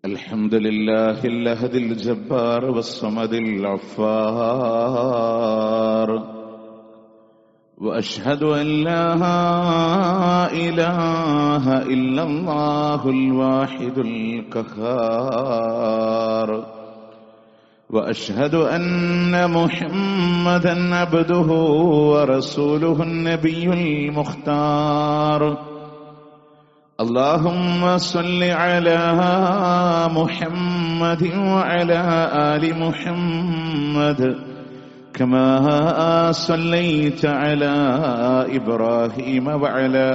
الحمد لله الأحد الجبار والصمد الغفار وأشهد أن لا إله إلا الله الواحد القهار وأشهد أن محمدا عبده ورسوله النبي المختار اللهم صل على محمد وعلى آل محمد كما صليت على إبراهيم وعلى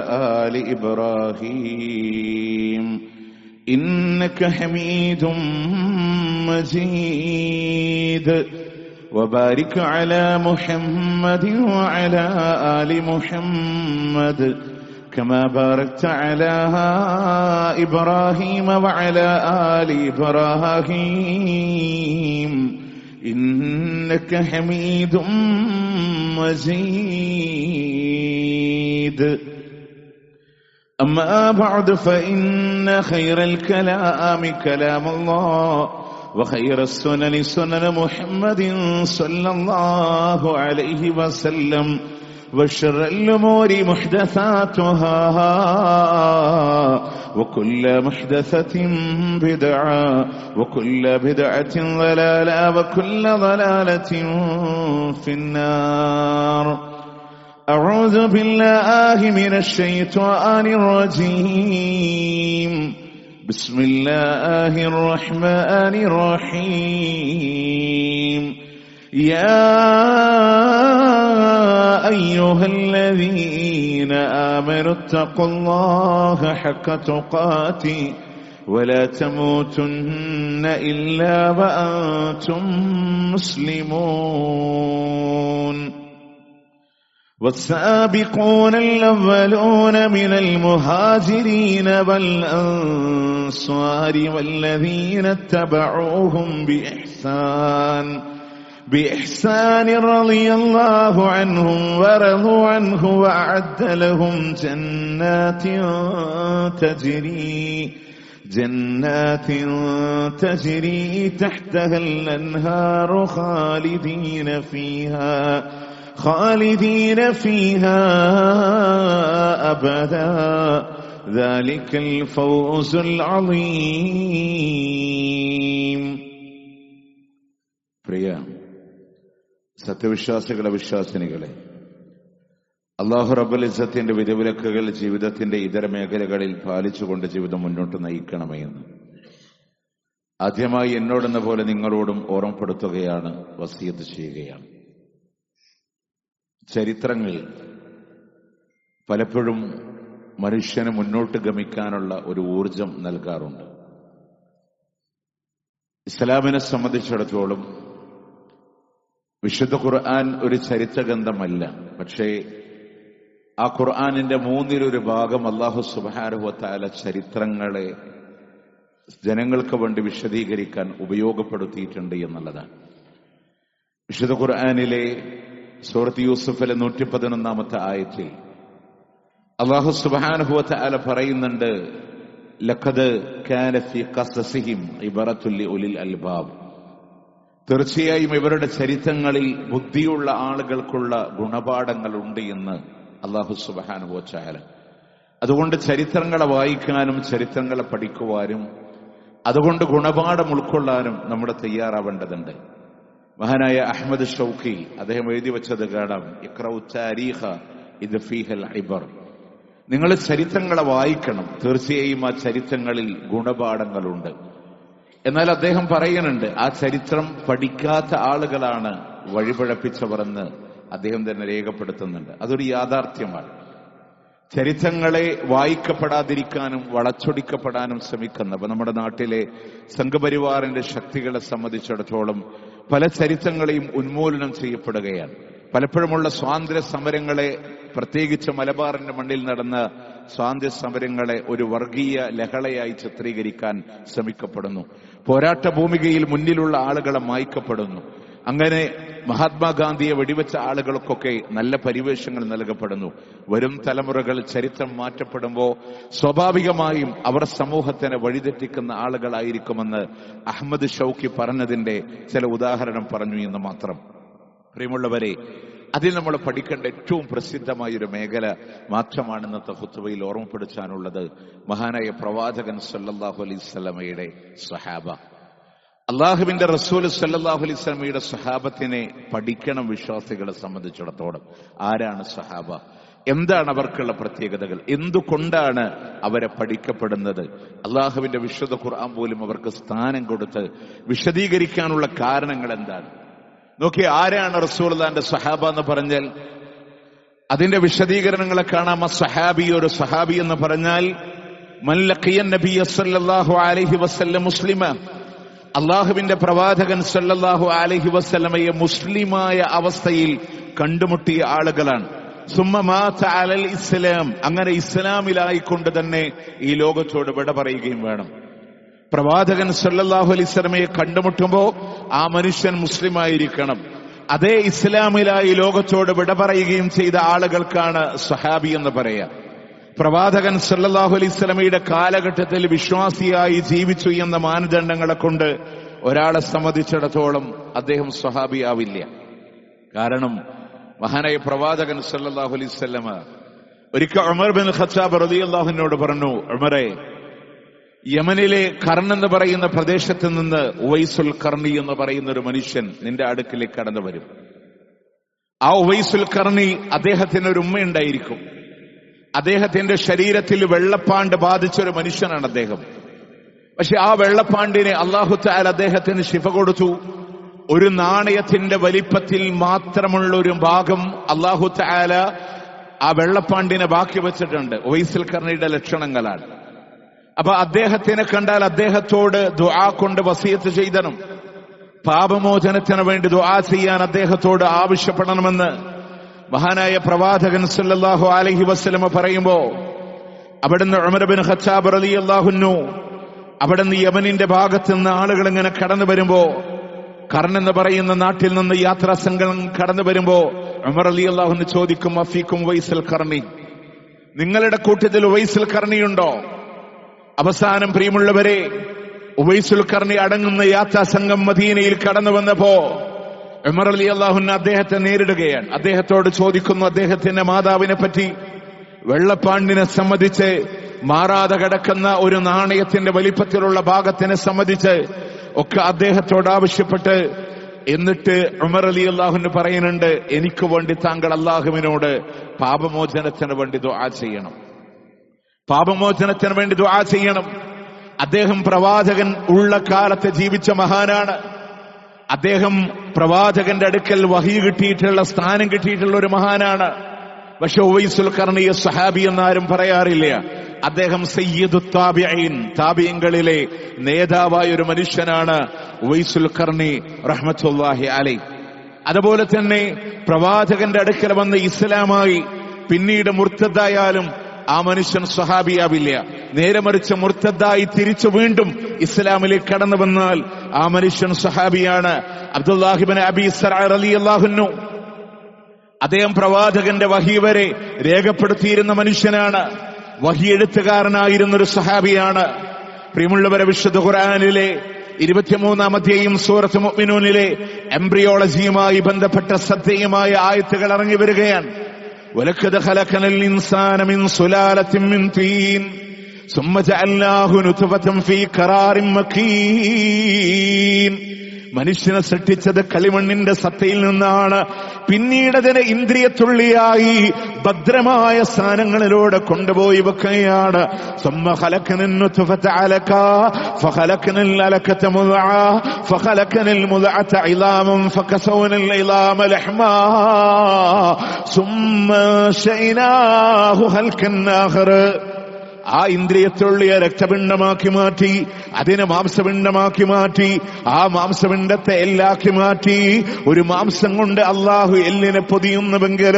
آل إبراهيم إنك حميد مجيد وبارك على محمد وعلى آل محمد كما باركت على إبراهيم وعلى آل إبراهيم إنك حميد مجيد أما بعد فإن خير الكلام كلام الله وخير السنن سنن محمد صلى الله عليه وسلم وشر الأمور محدثاتها وكل محدثة بدعة وكل بدعة ضلالة وكل ضلالة في النار. أعوذ بالله من الشيطان الرجيم. بسم الله الرحمن الرحيم. يا أيها الذين آمنوا اتقوا الله حق تقاته ولا تموتن إلا وأنتم مسلمون. والسابقون الأولون من المهاجرين والأنصار والذين اتبعوهم بإحسان رضي الله عنهم ورضوا عنه وأعد لهم جنات تجري تحتها الأنهار خالدين فيها أبدا ذلك الفوز العظيم. പ്രിയ സത്യവിശ്വാസികളെ, വിശ്വാസിനികളെ, അല്ലാഹു റബ്ബുൽ ഇസ്സത്തിന്റെ വിധിവിലക്കുകൾ ജീവിതത്തിന്റെ ഇതര മേഖലകളിൽ പാലിച്ചുകൊണ്ട് ജീവിതം മുന്നോട്ട് നയിക്കണമേ എന്ന് ആദ്യമായി എന്നോടെന്ന പോലെ നിങ്ങളോടും ഓർമ്മപ്പെടുത്തുകയാണ്, വസിയത്ത് ചെയ്യുകയാണ്. ചരിത്രങ്ങൾ പലപ്പോഴും മനുഷ്യന് മുന്നോട്ട് ഗമിക്കാനുള്ള ഒരു ഊർജം നൽകാറുണ്ട്. ഇസ്ലാമിനെ സംബന്ധിച്ചിടത്തോളം വിശുദ്ധ ഖുർആൻ ഒരു ചരിത്രഗ്രന്ഥമല്ല. പക്ഷേ ആ ഖുർആനിന്റെ മൂന്നിലൊരു ഭാഗം അല്ലാഹു സുബ്ഹാനഹു വ തആല ചരിത്രങ്ങളെ ജനങ്ങൾക്ക് വേണ്ടി വിശദീകരിക്കാൻ ഉപയോഗപ്പെടുത്തിയിട്ടുണ്ട് എന്നുള്ളതാണ്. വിശുദ്ധ ഖുർആനിലെ സൂറത്ത് യൂസുഫിലെ 111 ആയത്തിൽ അല്ലാഹു സുബ്ഹാനഹു വ തആല പറയുന്നുണ്ട്, ലഖദ് കാന ഫീ ഖസസിഹിം ഇബറത്തുൽ ലിഉലിൽ അൽബാബ്. തീർച്ചയായും ഇവരുടെ ചരിത്രങ്ങളിൽ ബുദ്ധിയുള്ള ആളുകൾക്കുള്ള ഗുണപാഠങ്ങളുണ്ട് എന്ന് അല്ലാഹു സുബ്ഹാനഹു വ തആല. അതുകൊണ്ട് ചരിത്രങ്ങളെ വായിക്കാനും ചരിത്രങ്ങളെ പഠിക്കുവാനും അതുകൊണ്ട് ഗുണപാഠം ഉൾക്കൊള്ളാനും നമ്മൾ തയ്യാറാവേണ്ടതുണ്ട്. മഹാനായ അഹ്മദ് ഷൗക്കി അദ്ദേഹം എഴുതി വെച്ചത് കാണാം, ഇഖ്റഉ താരീഖ ഇദ് ഫീഹൽ ഇബർ. നിങ്ങൾ ചരിത്രങ്ങളെ വായിക്കണം, തീർച്ചയായും ആ ചരിത്രങ്ങളിൽ ഗുണപാഠങ്ങളുണ്ട്. എന്നാൽ അദ്ദേഹം പറയുന്നുണ്ട്, ആ ചരിത്രം പഠിക്കാത്ത ആളുകളാണ് വഴിപഴപ്പിച്ചവർ എന്ന് അദ്ദേഹം തന്നെ രേഖപ്പെടുത്തുന്നുണ്ട്. അതൊരു യാഥാർത്ഥ്യമാണ്. ചരിത്രങ്ങളെ വായിക്കപ്പെടാതിരിക്കാനും വളച്ചൊടിക്കപ്പെടാനും ശ്രമിക്കുന്ന അപ്പൊ നമ്മുടെ നാട്ടിലെ സംഘപരിവാറിന്റെ ശക്തികളെ സംബന്ധിച്ചിടത്തോളം പല ചരിത്രങ്ങളെയും ഉന്മൂലനം ചെയ്യപ്പെടുകയാണ്. പലപ്പോഴുമുള്ള സ്വാതന്ത്ര്യ സമരങ്ങളെ, പ്രത്യേകിച്ച് മലബാറിന്റെ മണ്ണിൽ നടന്ന സ്വാതന്ത്ര്യ സമരങ്ങളെ ഒരു വർഗീയ ലഹളയായി ചിത്രീകരിക്കാൻ ശ്രമിക്കപ്പെടുന്നു. പോരാട്ട ഭൂമികയിൽ മുന്നിലുള്ള ആളുകളെ മായ്ക്കപ്പെടുന്നു. അങ്ങനെ മഹാത്മാഗാന്ധിയെ വെടിവെച്ച ആളുകൾക്കൊക്കെ നല്ല പരിവേഷങ്ങൾ നൽകപ്പെടുന്നു. വരും തലമുറകൾ ചരിത്രം മാറ്റപ്പെടുമ്പോൾ സ്വാഭാവികമായും അവർ സമൂഹത്തിനെ വഴിതെറ്റിക്കുന്ന ആളുകളായിരിക്കുമെന്ന് അഹമ്മദ് ഷൗക്കി പറഞ്ഞതിന്റെ ചില ഉദാഹരണം പറഞ്ഞു എന്ന് മാത്രം. പ്രിയമുള്ളവരെ, അതിൽ നമ്മൾ പഠിക്കേണ്ട ഏറ്റവും പ്രസിദ്ധമായൊരു മേഖല മാത്രമാണ് ഇന്നത്തെ ഖുത്ബയിൽ ഓർമ്മപ്പെടുത്താനുള്ളത്. മഹാനായ പ്രവാചകൻ സല്ലല്ലാഹു അലൈഹി വസല്ലമയുടെ സ്വഹാബ. അള്ളാഹുവിന്റെ റസൂൽ സല്ലല്ലാഹു അലൈഹി വസല്ലമയുടെ സ്വഹാബത്തിനെ പഠിക്കണം വിശ്വാസികളെ സംബന്ധിച്ചിടത്തോളം. ആരാണ് സ്വഹാബ? എന്താണ് അവർക്കുള്ള പ്രത്യേകതകൾ? എന്തുകൊണ്ടാണ് അവരെ പഠിക്കപ്പെടുന്നത്? അള്ളാഹുവിന്റെ വിശുദ്ധ ഖുർആൻ പോലും അവർക്ക് സ്ഥാനം കൊടുത്ത് വിശദീകരിക്കാനുള്ള കാരണങ്ങൾ എന്താണ്? നോക്കി, ആരാണ് റസൂലുള്ളാഹിന്റെ സ്വഹാബ എന്ന് പറഞ്ഞാൽ അതിന്റെ വിശദീകരണങ്ങളെ കാണാം. സ്വഹാബി, ഒരു സ്വഹാബി എന്ന് പറഞ്ഞാൽ മൻ ലഖിയ നബിയ സല്ലല്ലാഹു അലൈഹി വസല്ലം മുസ്ലിമ, അള്ളാഹുവിന്റെ പ്രവാചകൻ സല്ലല്ലാഹു അലൈഹി വസല്ലമയെ മുസ്ലിമായ അവസ്ഥയിൽ കണ്ടുമുട്ടിയ ആളുകളാണ്. സുമ്മ മാത അലൽ ഇസ്ലാം, അങ്ങനെ ഇസ്ലാമിലായിക്കൊണ്ട് തന്നെ ഈ ലോകത്തോട് വിട പറയുകയും വേണം. പ്രവാചകൻ സല്ലല്ലാഹു അലൈഹി വസല്ലമയെ കണ്ടുമുട്ടുമ്പോ ആ മനുഷ്യൻ മുസ്ലിമായിരിക്കണം. അതേ ഇസ്ലാമിലായി ലോകത്തോട് വിട പറയുകയും ചെയ്ത ആളുകൾക്കാണ് സ്വഹാബി എന്ന് പറയാം. പ്രവാചകൻ സല്ലല്ലാഹു അലൈഹി വസല്ലമയുടെ കാലഘട്ടത്തിൽ വിശ്വാസിയായി ജീവിച്ചു എന്ന മാനദണ്ഡങ്ങളെ കൊണ്ട് ഒരാളെ സംബന്ധിച്ചിടത്തോളം അദ്ദേഹം സ്വഹാബിയാവില്ല. കാരണം മഹാനായ പ്രവാചകൻ സല്ലല്ലാഹു അലൈഹി വസല്ലമ ഒരിക്കൽ ഉമർ ബിൻ ഖത്താബ് റളിയല്ലാഹു അൻഹുവിനോട് പറഞ്ഞു, ഉമറേ, യമനിലെ കർൺ എന്ന് പറയുന്ന പ്രദേശത്ത് നിന്ന് ഉവൈസുൽ കർണി എന്ന് പറയുന്ന ഒരു മനുഷ്യൻ നിന്റെ അടുക്കിലേക്ക് കടന്നു വരും. ആ ഉവൈസുൽ കർണി, അദ്ദേഹത്തിന് ഒരു ഉമ്മയുണ്ടായിരിക്കും. അദ്ദേഹത്തിന്റെ ശരീരത്തിൽ വെള്ളപ്പാണ്ട് ബാധിച്ചൊരു മനുഷ്യനാണ് അദ്ദേഹം. പക്ഷെ ആ വെള്ളപ്പാണ്ടിനെ അല്ലാഹു തആല അദ്ദേഹത്തിന് ശിഫ കൊടുത്തു. ഒരു നാണയത്തിന്റെ വലിപ്പത്തിൽ മാത്രമുള്ള ഒരു ഭാഗം അല്ലാഹു തആല ആ വെള്ളപ്പാണ്ടിനെ ബാക്കി വെച്ചിട്ടുണ്ട്. ഉവൈസുൽ കർണിയുടെ ലക്ഷണങ്ങളാണ്. അപ്പൊ അദ്ദേഹത്തിനെ കണ്ടാൽ അദ്ദേഹത്തോട് ദുആ കൊണ്ട് വസിയത്ത് ചെയ്യണം. പാപമോചനത്തിന് വേണ്ടി ദുആ ചെയ്യാൻ അദ്ദേഹത്തോട് ആവശ്യപ്പെടണമെന്ന് മഹാനായ പ്രവാചകൻ സല്ലല്ലാഹു അലൈഹി വസല്ലമ പറയുമ്പോ അവിടുന്ന് ഉമർ ബിൻ ഖത്താബ് റളിയല്ലാഹു അൻഹു അവിടുന്ന് യമനിന്റെ ഭാഗത്ത് നിന്ന് ആളുകൾ ഇങ്ങനെ കടന്നു വരുമ്പോ, കർൺ എന്ന് പറയുന്ന നാട്ടിൽ നിന്ന് യാത്രാ സംഘം കടന്നു വരുമ്പോ ഉമർ റളിയല്ലാഹു അൻഹു ചോദിക്കും, അഫീക്കും ഉവൈസുൽ കർണി, നിങ്ങളുടെ കൂട്ടത്തിൽ ഉവൈസുൽ കർണിയുണ്ടോ? അവസാനം പ്രിയമുള്ളവരെ, ഉവൈസുൽ കർണി അടങ്ങുന്ന യാത്രാ സംഘം മദീനയിൽ കടന്നു വന്നപ്പോ ഉമർ റളിയല്ലാഹു അൻഹു അദ്ദേഹത്തെ നേരിടുകയാണ്. അദ്ദേഹത്തോട് ചോദിക്കുന്നു അദ്ദേഹത്തിന്റെ മാതാവിനെ പറ്റി, വെള്ളപ്പാണ്ടിനെ സംബന്ധിച്ച്, മാറാതെ കിടക്കുന്ന ഒരു നാണയത്തിന്റെ വലിപ്പത്തിലുള്ള ഭാഗത്തിനെ സംബന്ധിച്ച് ഒക്കെ അദ്ദേഹത്തോട് ആവശ്യപ്പെട്ട്, എന്നിട്ട് ഉമർ റളിയല്ലാഹു അൻഹു പറയുന്നുണ്ട്, എനിക്ക് വേണ്ടി താങ്കൾ അല്ലാഹുവിനോട് പാപമോചനത്തിന് വേണ്ടി ദുആ ചെയ്യണം, പാപമോചനത്തിന് വേണ്ടി ദുആ ചെയ്യണം. അദ്ദേഹം പ്രവാചകൻ ഉള്ള കാലത്ത് ജീവിച്ച മഹാനാണ്. അദ്ദേഹം പ്രവാചകന്റെ അടുക്കൽ വഹി കിട്ടിയിട്ടുള്ള, സ്ഥാനം കിട്ടിയിട്ടുള്ള ഒരു മഹാനാണ്. പക്ഷെ ഉവൈസുൽ കർണിയെ സ്വഹാബി എന്നാരും പറയാറില്ല. അദ്ദേഹം സയ്യിദു താബിഈൻ, താബിഈങ്ങളിലെ നേതാവായ ഒരു മനുഷ്യനാണ് ഉവൈസുൽ കർണി റഹ്മത്തുള്ളാഹി അലൈഹി. അതുപോലെ തന്നെ പ്രവാചകന്റെ അടുക്കൽ വന്ന് ഇസ്ലാമായി പിന്നീട് മുർത്തദായാലും ആ മനുഷ്യൻ സ്വഹാബിയാവില്ല. നേരെ മറിച്ച് മുർത്തദായി തിരിച്ചു വീണ്ടും ഇസ്ലാമിലേക്ക് കടന്നു വന്നാൽ ആ മനുഷ്യൻ സ്വഹാബിയാണ്. അബ്ദുല്ലാഹി ഇബ്നു അബീ സർഅ റളിയല്ലാഹു അൻഹു, അദ്ദേഹം പ്രവാചകന്റെ വഹി വരെ രേഖപ്പെടുത്തിയിരുന്ന മനുഷ്യനാണ്. വഹി എഴുത്തുകാരനായിരുന്ന ഒരു സ്വഹാബിയാണ്. പ്രിയമുള്ളവരെ, വിശുദ്ധ ഖുർആനിലെ 23-ാം അധ്യായം സൂറത്ത് മുഅ്മിനൂനിലെ എംബ്രിയോളജിയുമായി ബന്ധപ്പെട്ട ശ്രദ്ധേയമായ ആയത്തുകൾ ഇറങ്ങി വരികയാണ്. وَلَقَدْ خَلَقْنَا الْإِنسَانَ مِنْ سُلَالَةٍ مِنْ طِينٍ ثُمَّ جَعَلْنَاهُ نُطْفَةً فِي قَرَارٍ مَكِينٍ. മനുഷ്യനെ സൃഷ്ടിച്ചത് കളിമണ്ണിന്റെ സത്തയിൽ നിന്നാണ്. പിന്നീട് അതിനെ ഇന്ദ്രിയത്തുള്ളിയായി ഭദ്രമായ സ്ഥാനങ്ങളിലൂടെ കൊണ്ടുപോയി വെക്കുകയാണ്. ثُمَّ خَلَقْنَا النُّطْفَةَ عَلَقَةً فَخَلَقْنَا الْعَلَقَةَ مُضْغَةً فَخَلَقْنَا الْمُضْغَةَ عِظَامًا فَكَسَوْنَا الْعِظَامَ لَحْمًا ثُمَّ أَنشَأْنَاهُ خَلْقًا آخَرَ. ആ ഇന്ദ്രിയത്തുള്ളിയെ രക്തപിണ്ഡമാക്കി മാറ്റി, അതിനെ മാംസപിണ്ഡമാക്കി മാറ്റി, ആ മാംസപിണ്ഡത്തെ എല്ലാക്കി മാറ്റി. ഒരു മാംസം കൊണ്ട് അള്ളാഹു എല്ലിനെ പൊതിയുന്നുവെങ്കിൽ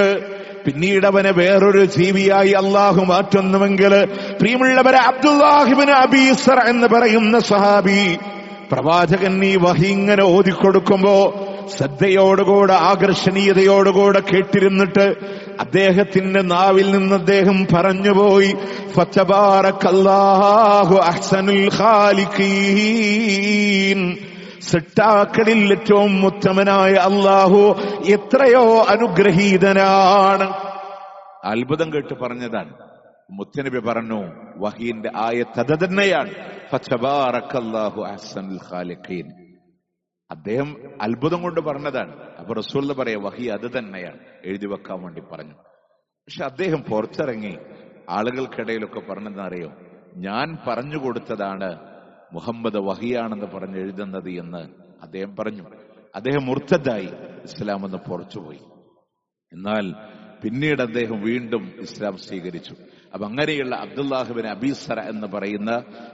പിന്നീട് അവനെ വേറൊരു ജീവിയായി അള്ളാഹു മാറ്റുന്നുവെങ്കിൽ, പ്രിയമുള്ളവരെ, അബ്ദുല്ലാഹി ഇബ്നു അബീ സർഅ എന്ന് പറയുന്ന സ്വഹാബി പ്രവാചകൻ ഈ വഹി ഇങ്ങനെ ഓതിക്കൊടുക്കുമ്പോ ശ്രദ്ധയോടുകൂടെ ആകർഷണീയതയോടുകൂടെ കേട്ടിരുന്നിട്ട് അദ്ദേഹത്തിന്റെ നാവിൽ നിന്ന് അദ്ദേഹം പറഞ്ഞുപോയി, ഫതബാറകല്ലാഹു അഹ്സനുൽ ഖാലിഖീൻ, സൃഷ്ടാക്കളിൽ ഏറ്റവും ഉത്തമനായ അല്ലാഹു എത്രയോ അനുഗ്രഹീതനാണ്. അത്ഭുതം കേട്ട് പറഞ്ഞതാണ്. മുത്തനബി പറഞ്ഞു, വഹീന്റെ ആയത്ത് അത് തന്നെയാണ്, ഫതബാറകല്ലാഹു അഹ്സനുൽ ഖാലിഖീൻ. അദ്ദേഹം അത്ഭുതം കൊണ്ട് പറഞ്ഞതാണ്. അപ്പൊ റസൂൽ പറയാ വഹി അത് തന്നെയാണ്, എഴുതി വെക്കാൻ വേണ്ടി പറഞ്ഞു. പക്ഷെ അദ്ദേഹം പുറത്തിറങ്ങി ആളുകൾക്കിടയിലൊക്കെ പറഞ്ഞതെന്നറിയോ, ഞാൻ പറഞ്ഞു കൊടുത്തതാണ് മുഹമ്മദ് വഹിയാണെന്ന് പറഞ്ഞ് എഴുതുന്നത് എന്ന് അദ്ദേഹം പറഞ്ഞു. അദ്ദേഹം മുർത്തദായി, ഇസ്ലാം എന്ന് പുറത്തുപോയി. എന്നാൽ പിന്നീട് അദ്ദേഹം വീണ്ടും ഇസ്ലാം സ്വീകരിച്ചു. അപ്പൊ അങ്ങനെയുള്ള അബ്ദുല്ലാഹിബിൻ അബീസറ എന്ന് പറയുന്ന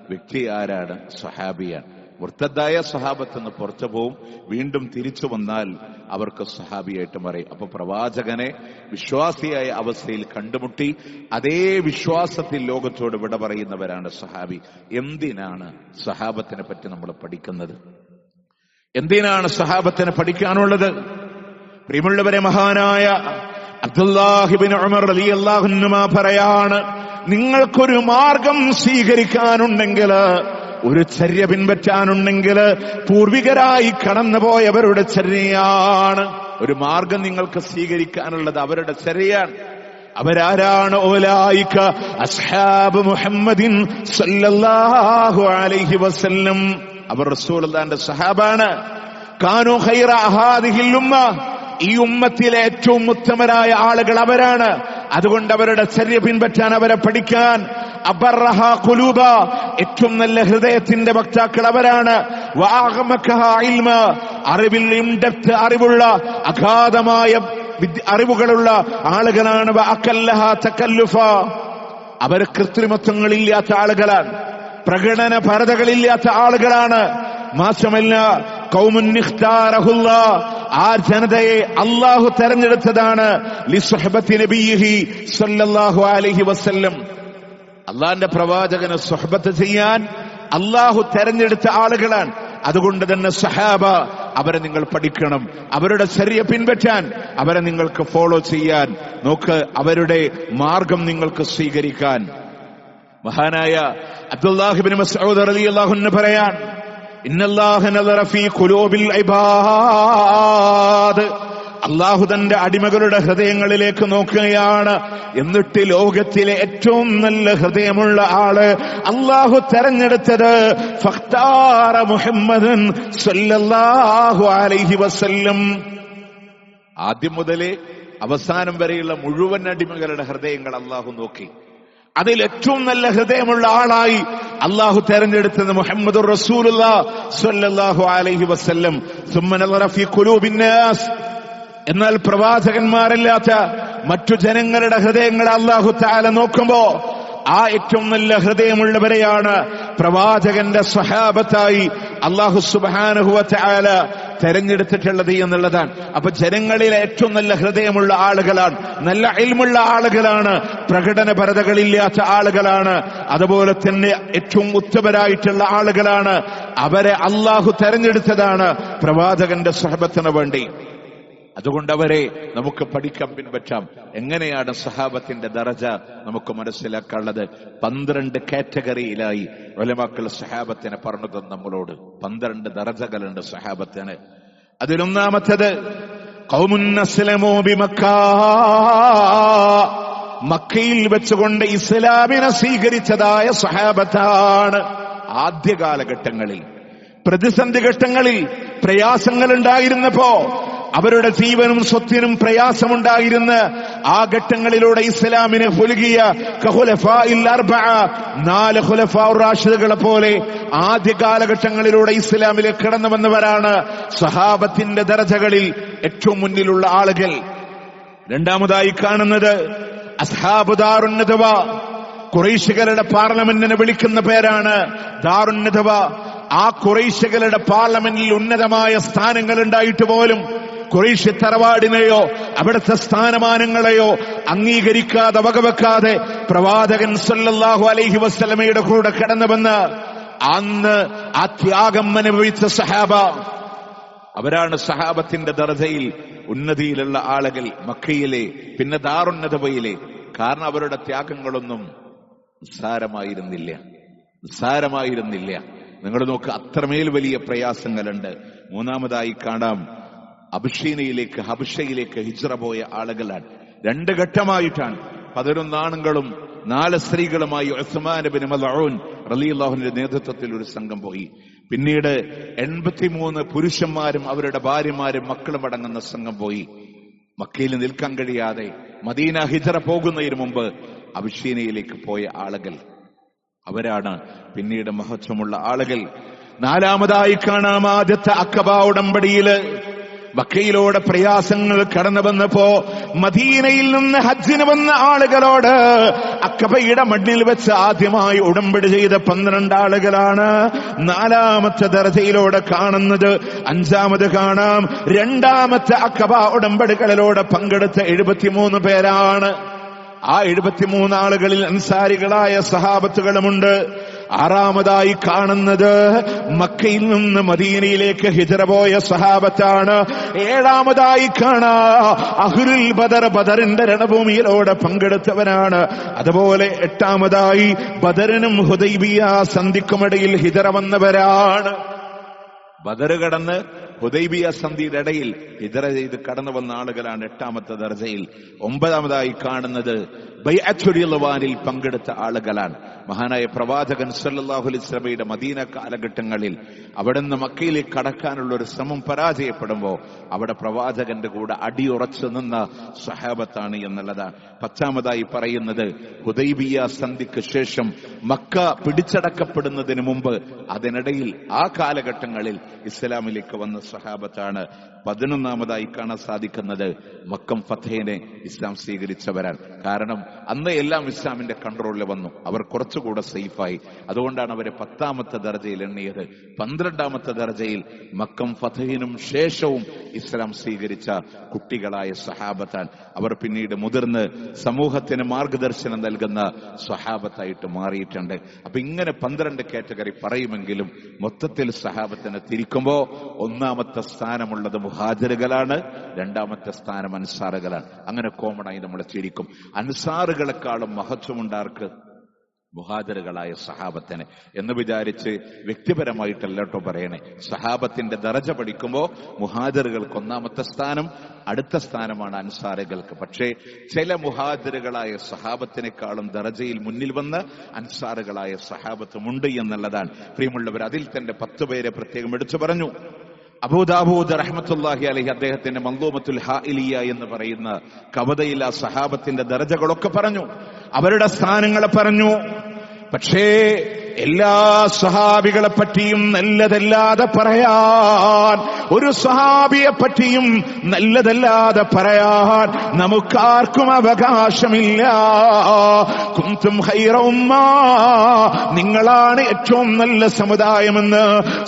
വ്യക്തി ആരാണ്? സ്വഹാബിയാണ്. മുർത്തദായ സ്വഹാബത്ത് നിന്ന് പുറത്തു പോവും, വീണ്ടും തിരിച്ചു വന്നാൽ അവർക്ക് സ്വഹാബിയായിട്ട് പറയും. അപ്പൊ പ്രവാചകനെ വിശ്വാസിയായ അവസ്ഥയിൽ കണ്ടുമുട്ടി അതേ വിശ്വാസത്തിൽ ലോകത്തോട് വിട പറയുന്നവരാണ് സ്വഹാബി. എന്തിനാണ് സ്വഹാബത്തിനെ പറ്റി നമ്മൾ പഠിക്കുന്നത്? എന്തിനാണ് സ്വഹാബത്തിനെ പഠിക്കാനുള്ളത്? പ്രിയമുള്ളവരെ, മഹാനായ അബ്ദുല്ലാഹിബ്നു ഉമർ റളിയല്ലാഹു അൻഹുമാ പറയാണ്, നിങ്ങൾക്കൊരു മാർഗം സ്വീകരിക്കാനുണ്ടെങ്കിൽ, ഒരു ചര്യ പിൻപറ്റാനുണ്ടെങ്കിൽ പൂർവികരായി കടന്നുപോയവരുടെ ചര്യയാണ്. ഒരു മാർഗം നിങ്ങൾക്ക് സ്വീകരിക്കാനുള്ളത് അവരുടെ ചര്യയാണ്. അവരാരാണ്? ഓലായിക അസ്ഹാബ് മുഹമ്മദിൻ സല്ലല്ലാഹു അലൈഹി വസല്ലം. അവർ റസൂലുള്ളാഹിന്റെ സഹാബാണ്. കാനൂ ഖൈറ ഹാദിഹിൽ ഉമ്മ, ഈ ഉമ്മത്തിലെ ഏറ്റവും ഉത്തമരായ ആളുകൾ അവരാണ്. അതുകൊണ്ട് അവരുടെ ചര്യ പിൻപറ്റാൻ, അവരെ പഠിക്കാൻ. അബർറഹ ഖുലൂബ, ഏറ്റവും നല്ല ഹൃദയത്തിന്റെ വക്താക്കൾ അവരാണ്. വഅഅമഖഹ ഇൽമ, അറിവിൽ ഇൻഡെപ്ത് അറിവുള്ള അഗാധമായ അറിവുകളുള്ള ആളുകളാണ്. വഅകല്ലഹ തകല്ലുഫ, അവർ കൃത്രിമത്വങ്ങളില്ലാത്ത ആളുകളാണ്, പ്രകടന പരതകളില്ലാത്ത ആളുകളാണ്. മാത്രമല്ല ഖൗമുൻ ഇഖ്താറഹുല്ലാ, ആ ജനതയെ അല്ലാഹു തെരഞ്ഞെടുത്തതാണ് ലിസുഹബത്തി നബിയിഹി സല്ലല്ലാഹു അലൈഹി വസല്ലം. അള്ളാന്റെ പ്രവാചകനെ സുഹബത്ത് ചെയ്യാൻ അല്ലാഹു തെരഞ്ഞെടുത്ത ആളുകളാണ്. അതുകൊണ്ട് തന്നെ സഹാബ, അവരെ നിങ്ങൾ പഠിക്കണം, അവരുടെ ചര്യ പിൻപറ്റാൻ, അവരെ നിങ്ങൾക്ക് ഫോളോ ചെയ്യാൻ നോക്ക്, അവരുടെ മാർഗം നിങ്ങൾക്ക് സ്വീകരിക്കാൻ. മഹാനായ അബ്ദുല്ലാഹിബ്നു മസ്ഊദ് റളിയല്ലാഹു അൻഹു പറയാൻ, ഇന്നല്ലാഹ നദറ ഫീ ഖുലൂബിൽ ഇബാദ്, അല്ലാഹു തന്റെ അടിമകളുടെ ഹൃദയങ്ങളിലേക്ക് നോക്കുകയാണ്. എന്നിട്ട് ലോകത്തിലെ ഏറ്റവും നല്ല ഹൃദയമുള്ള ആള് അല്ലാഹു തെരഞ്ഞെടുത്തത് ഫഖ്താറ മുഹമ്മദൻ സല്ലല്ലാഹു അലൈഹി വസല്ലം. ആദ്യം മുതലേ അവസാനം വരെയുള്ള മുഴുവൻ അടിമകളുടെ ഹൃദയങ്ങൾ അല്ലാഹു നോക്കി. അതിൽ ഏറ്റവും നല്ല ഹൃദയമുള്ള ആളായി അല്ലാഹു തെരഞ്ഞെടുത്തത് മുഹമ്മദുർ റസൂലുള്ളാഹി സ്വല്ലല്ലാഹു അലൈഹി വസല്ലം. സുമ്മ നദറ ഫീ ഖുലൂബിൻ നാസ്, എന്നാൽ പ്രവാചകന്മാരല്ലാത്ത മറ്റു ജനങ്ങളുടെ ഹൃദയങ്ങൾ അല്ലാഹു തആല നോക്കുമ്പോ ആ ഏറ്റവും നല്ല ഹൃദയമുള്ളവരെയാണ് പ്രവാചകന്റെ സ്വഹാബത്തായി അല്ലാഹു സുബ്ഹാനഹു വ തആല തെരഞ്ഞെടുത്തിട്ടുള്ളത് എന്നുള്ളതാണ്. അപ്പൊ ജനങ്ങളിലെ ഏറ്റവും നല്ല ഹൃദയമുള്ള ആളുകളാണ്, നല്ല ഇൽമുള്ള ആളുകളാണ്, പ്രകടനപരതകളില്ലാത്ത ആളുകളാണ്, അതുപോലെ തന്നെ ഏറ്റവും ഉത്തമരായിട്ടുള്ള ആളുകളാണ്. അവരെ അല്ലാഹു തെരഞ്ഞെടുത്തതാണ് പ്രവാചകന്റെ സ്വഹബത്തിന് വേണ്ടി. അതുകൊണ്ട് അവരെ നമുക്ക് പഠിക്കാൻ പിൻപറ്റാം. എങ്ങനെയാണ് സഹാബത്തിന്റെ ദറജ നമുക്ക് മനസ്സിലാക്കാനുള്ളത്? 12 കാറ്റഗറിയിലായി ഉലമാക്കൾ സഹാബത്തിനെ പറഞ്ഞത് നമ്മളോട്. 12 ദറജകളുണ്ട് സഹാബത്തിന്. അതിലൊന്നാമത്തേത് ഖൗമുൻ അസ്ലമൂ ബിമക്ക, മക്കയിൽ വെച്ചുകൊണ്ട് ഇസ്ലാമിനെ സ്വീകരിച്ചതായ സഹാബത്താണ്. ആദ്യ കാലഘട്ടങ്ങളിൽ, പ്രതിസന്ധി ഘട്ടങ്ങളിൽ, പ്രയാസങ്ങൾ ഉണ്ടായിരുന്നപ്പോ, അവരുടെ ജീവനും സ്വത്തിനും പ്രയാസമുണ്ടായിരുന്ന ആ ഘട്ടങ്ങളിലൂടെ ഇസ്ലാമിനെ പുലുകിയ ഖുലഫാഇൽ അർബഅ, 4 ഖുലഫാഉർ റാഷിദുകളെ പോലെ ആദ്യ കാലഘട്ടങ്ങളിലൂടെ ഇസ്ലാമിലേക്ക് കടന്നു വന്നവരാണ് സഹാബത്തിന്റെ ദറജകളിൽ ഏറ്റവും മുന്നിലുള്ള ആളുകൾ. രണ്ടാമതായി കാണുന്നത് അസ്ഹാബു ദാറുൻ നദവ, ഖുറൈശികളുടെ പാർലമെന്റിനെ വിളിക്കുന്ന പേരാണ് ദാറുൻ നദവ. ആ ഖുറൈശികളുടെ പാർലമെന്റിൽ ഉന്നതമായ സ്ഥാനങ്ങൾ ഉണ്ടായിട്ട് പോലും ഖുറൈശി തറവാടിനെയോ അവിടുത്തെ സ്ഥാനമാനങ്ങളെയോ അംഗീകരിക്കാതെ വകവെക്കാതെ പ്രവാചകൻ സല്ലല്ലാഹു അലൈഹി വസല്ലമയുടെ കൂടെ കടന്നു വന്ന് അന്ന് ആ ത്യാഗം അനുഭവിച്ച സഹാബ, അവരാണ് സഹാബത്തിന്റെ ദർജയിൽ ഉന്നതിയിലുള്ള ആളുകൾ മക്കയിലെ, പിന്നെ ദാറുന്നതബയിലെ. കാരണം അവരുടെ ത്യാഗങ്ങളൊന്നും നിസ്സാരമായിരുന്നില്ല. നിങ്ങൾ നോക്ക്, അത്രമേൽ വലിയ പ്രയാസങ്ങളുണ്ട്. മൂന്നാമതായി കാണാം, ഹബശയിലേക്ക് ഹിജ്റ പോയ ആളുകളാണ്. 2 ഘട്ടമായിട്ടാണ്. 11 ആണുങ്ങളും 4 സ്ത്രീകളുമായി ഉസ്മാൻ ഇബ്നു മദ്ഊൻ റളിയല്ലാഹുവിന്റെ നേതൃത്വത്തിൽ ഒരു സംഘം പോയി. പിന്നീട് 83 പുരുഷന്മാരും അവരുടെ ഭാര്യമാരും മക്കളും അടങ്ങുന്ന സംഘം പോയി. മക്കയിൽ നിൽക്കാൻ കഴിയാതെ മദീന ഹിജ്റ പോകുന്നതിന് മുമ്പ് അബിശീനയിലേക്ക് പോയ ആളുകൾ, അവരാണ് പിന്നീട് മഹത്വമുള്ള ആളുകൾ. 4ാമതായി കാണാം, ആദ്യത്തെ അഖബ ഉടമ്പടിയില് മക്കയിലൂടെ പ്രയാസങ്ങൾ കടന്നു വന്നപ്പോ മദീനയിൽ നിന്ന് ഹജ്ജിന് വന്ന ആളുകളോട് അഖബയുടെ മണ്ണിൽ വെച്ച് ആദ്യമായി ഉടമ്പടി ചെയ്ത 12 ആളുകളാണ് 4ാമത്തെ ദർജയിലൂടെ കാണുന്നത്. 5ാമത് കാണാം, 2ാമത്തെ അഖബ ഉടമ്പടികളിലൂടെ പങ്കെടുത്ത 73 പേരാണ്. ആ 73 ആളുകളിൽ അൻസാരികളായ സഹാബത്തുകളുമുണ്ട്. 6ാമതായി കാണുന്നത് മക്കയിൽ നിന്ന് മദീനയിലേക്ക് ഹിജ്റ പോയ സഹാബത്താണ്. 7ാമതായി കാണാ അഹ്ലുൽ ബദറിന്റെ രണഭൂമിയിലൂടെ പങ്കെടുത്തവരാണ്. അതുപോലെ 8ാമതായി ബദറിനും ഹുദൈബിയ സന്ധിക്കുമിടയിൽ ഹിജ്റ വന്നവരാണ്. ബദർ കടന്ന് ഹുദൈബിയ സന്ധിയുടെ ഇടയിൽ ഹിജ്റ ചെയ്ത് കടന്നു വന്ന ആളുകളാണ് 8ാമത്തെ ദർജയിൽ. 9ാമതായി കാണുന്നത് ബൈഅത്തുർ റിദ്വാനിൽ പങ്കെടുത്ത ആളുകളാണ്. മഹാനായ പ്രവാചകൻ സല്ലല്ലാഹു അലൈഹി വസല്ലമയുടെ മദീന കാലഘട്ടങ്ങളിൽ അവിടെ നിന്ന് മക്കയിലേക്ക് കടക്കാനുള്ള ഒരു ശ്രമം പരാജയപ്പെടുമ്പോൾ അവിടെ പ്രവാചകന്റെ കൂടെ അടിയുറച്ചു നിന്ന സഹാബത്താണ് എന്നുള്ളതാണ്. 10ാമതായി പറയുന്നത് ഹുദൈബിയ സന്ധിക്ക് ശേഷം മക്ക പിടിച്ചടക്കപ്പെടുന്നതിന് മുമ്പ് അതിനിടയിൽ ആ കാലഘട്ടങ്ങളിൽ ഇസ്ലാമിലേക്ക് വന്ന സഹാബത്താണ്. 11ാമതായി കാണാൻ സാധിക്കുന്നത് മക്കം ഫതഹിനെ ഇസ്ലാം സ്വീകരിച്ചവരാണ്. കാരണം അന്ന് എല്ലാം ഇസ്ലാമിന്റെ കൺട്രോളിൽ വന്നു. അവർ കുറച്ചുകൂടെ സേഫായി. അതുകൊണ്ടാണ് അവരെ 10ാമത്തെ ദർജയിൽ എണ്ണിയത്. 12ാമത്തെ ദർജയിൽ മക്കം ഫതഹിനും ശേഷവും ഇസ്ലാം സ്വീകരിച്ച കുട്ടികളായ സഹാബത്താൻ. അവർ പിന്നീട് മുതിർന്ന് സമൂഹത്തിന് മാർഗദർശനം നൽകുന്ന സഹാബത്തായിട്ട് മാറിയിട്ടുണ്ട്. അപ്പൊ ഇങ്ങനെ 12 കാറ്റഗറി പറയുമെങ്കിലും മൊത്തത്തിൽ സഹാബത്തിനെ തിരിക്കുമ്പോ 1ാമത്തെ സ്ഥാനമുള്ളത് മുഹാജിറുകളാണ്, 2ാമത്തെ സ്ഥാനം അൻസാറുകളാണ്. അങ്ങനെ കോമണായി നമ്മൾ ചിരിക്കും. അൻസാറുകളെക്കാളും മഹത്വമുണ്ടാർക്ക് മുഹാജിറുകളായ സഹാബത്തിന് എന്ന് വിചാരിച്ച് വ്യക്തിപരമായിട്ടല്ലോ പറയണേ. സഹാബത്തിന്റെ ദറജ പഠിക്കുമ്പോ മുഹാജിറുകൾക്ക് 1ാമത്തെ സ്ഥാനം, അടുത്ത സ്ഥാനമാണ് അൻസാറുകൾക്ക്. പക്ഷേ ചില മുഹാജിറുകളായ സഹാബത്തിനേക്കാളും ദറജയിൽ മുന്നിൽ വന്ന് അൻസാറുകളായ സഹാബത്തുമുണ്ട് എന്നുള്ളതാണ്. പ്രിയമുള്ളവർ, അതിൽ തന്നെ 10 പേരെ പ്രത്യേകം എടുത്തു പറഞ്ഞു. അബൂ ദാവൂദ് റഹ്മത്തുള്ളാഹി അലൈഹി അദ്ദേഹത്തിന്റെ മൻദൂമത്തുൽ ഹായിലിയ എന്ന് പറയുന്ന കവിതയിൽ ആ സഹാബത്തിന്റെ ദർജകളൊക്കെ പറഞ്ഞു, അവരുടെ സ്ഥാനങ്ങളെ പറഞ്ഞു. പക്ഷേ എല്ലാ സഹാബികളെ പറ്റിയും നല്ലതല്ലാതെ പറയാൻ, ഒരു സഹാബിയെ പറ്റിയും നല്ലതല്ലാതെ പറയാൻ നമുക്കാർക്കും അവകാശമില്ല. കുന്തും ഖൈറ ഉമ്മ, നിങ്ങളാണ് ഏറ്റവും നല്ല സമുദായമെന്ന്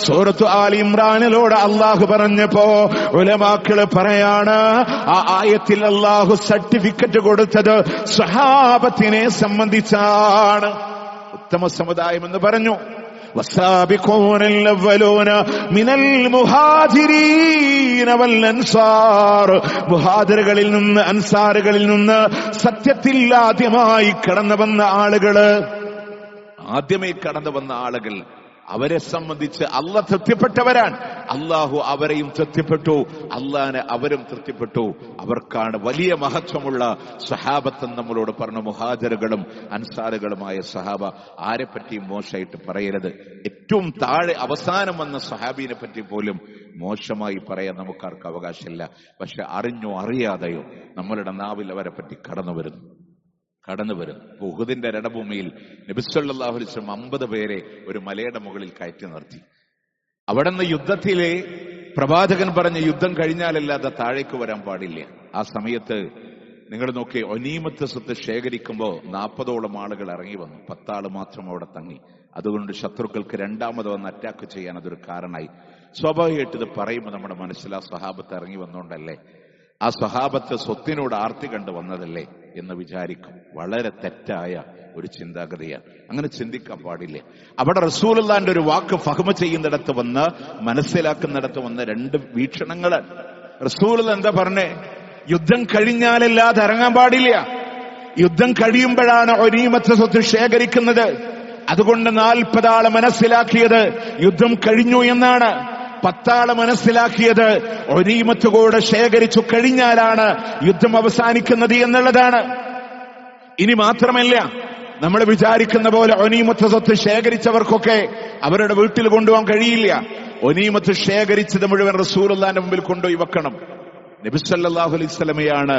സൂറത്ത് ആലി ഇമ്രാനിലൂടെ അള്ളാഹു പറഞ്ഞപ്പോ ഉലമാക്കള് പറയാണ്, ആ ആയത്തിൽ അള്ളാഹു സർട്ടിഫിക്കറ്റ് കൊടുത്തത് സഹാബത്തിനെ സംബന്ധിച്ചാണ്. ഉത്തമ സമുദായം എന്ന് പറഞ്ഞു. والسابقون الأولون من المهاجرين والأنصار, മുഹാജിറുകളിൽ നിന്ന് അൻസാറുകളിൽ നിന്ന് സത്യത്തിൽ ആദ്യമായി കടന്നു വന്ന ആളുകൾ അവരെ സംബന്ധിച്ച് അള്ളാഹ് തൃപ്തിപ്പെട്ടവരാണ്. അള്ളാഹു അവരെയും തൃപ്തിപ്പെട്ടു, അള്ളാഹിനെ അവരും തൃപ്തിപ്പെട്ടു. അവർക്കാണ് വലിയ മഹത്വമുള്ള സഹാബത്ത് നമ്മളോട് പറഞ്ഞു. മുഹാജിറുകളും അൻസാറുകളുമായ സഹാബ ആരെപ്പറ്റിയും മോശമായിട്ട് പറയരുത്. ഏറ്റവും താഴെ അവസാനം വന്ന സഹാബിനെ പറ്റി പോലും മോശമായി പറയാൻ നമുക്കാർക്ക് അവകാശമില്ല. പക്ഷെ അറിഞ്ഞോ അറിയാതെയോ നമ്മളുടെ നാവിൽ അവരെ പറ്റി കടന്നു വരും. ഉഹുദിന്റെ രണഭൂമിയിൽ നബി സല്ലല്ലാഹു അലൈഹി വസല്ലം 50 പേരെ ഒരു മലയുടെ മുകളിൽ കയറ്റി നിർത്തി. അവിടെ നിന്ന് യുദ്ധത്തിലെ പ്രവാചകൻ പറഞ്ഞ യുദ്ധം കഴിഞ്ഞാലല്ലാതെ താഴേക്ക് വരാൻ പാടില്ല. ആ സമയത്ത് നിങ്ങൾ നോക്കി, ഒനീമത്ത് സ്വത്ത് ശേഖരിക്കുമ്പോൾ 40ഓളം ആളുകൾ ഇറങ്ങി വന്നു. 10 ആള് മാത്രം അവിടെ തങ്ങി. അതുകൊണ്ട് ശത്രുക്കൾക്ക് 2ാമത് വന്ന് അറ്റാക്ക് ചെയ്യാൻ അതൊരു കാരണമായി. സ്വാഭാവികമായിട്ട് ഇത് പറയുമ്പോൾ നമ്മുടെ മനസ്സിൽ ആ സഹാബത്ത് ഇറങ്ങി വന്നോണ്ടല്ലേ, ആ സഹാബത്ത് സ്വത്തിനോട് ആർത്തി കണ്ടു വന്നതല്ലേ എന്ന് വിചാരിക്കും. വളരെ തെറ്റായ ഒരു ചിന്താഗതിയാണ്. അങ്ങനെ ചിന്തിക്കാൻ പാടില്ല. അവിടെ റസൂലുള്ളാന്റെ ഒരു വാക്ക് ഫഹ്മ ചെയ്യുന്നിടത്ത് വന്ന് മനസ്സിലാക്കുന്നിടത്ത് വന്ന് രണ്ട് വീക്ഷണങ്ങള്. റസൂലുള്ള എന്താ പറഞ്ഞേ? യുദ്ധം കഴിഞ്ഞാലല്ലാതെ ഇറങ്ങാൻ പാടില്ല. യുദ്ധം കഴിയുമ്പോഴാണ് ഗനീമത്ത് സ്വത്ത് ശേഖരിക്കുന്നത്. അതുകൊണ്ട് 40 ആള് മനസ്സിലാക്കിയത് യുദ്ധം കഴിഞ്ഞു എന്നാണ്. 10 ആള് മനസ്സിലാക്കിയത് ഗനീമത്ത് കൂടെ ശേഖരിച്ചു കഴിഞ്ഞാലാണ് യുദ്ധം അവസാനിക്കുന്നത് എന്നുള്ളതാണ്. ഇനി മാത്രമല്ല, നമ്മൾ വിചാരിക്കുന്ന പോലെ ഗനീമത്ത് സ്വത്ത് ശേഖരിച്ചവർക്കൊക്കെ അവരുടെ വീട്ടിൽ കൊണ്ടുപോകാൻ കഴിയില്ല. ഗനീമത്ത് ശേഖരിച്ചത് മുഴുവൻ റസൂലുള്ളാന്റെ മുമ്പിൽ കൊണ്ടുപോയി വെക്കണം. നബി സല്ലല്ലാഹു അലൈഹി വസല്ലമയാണ്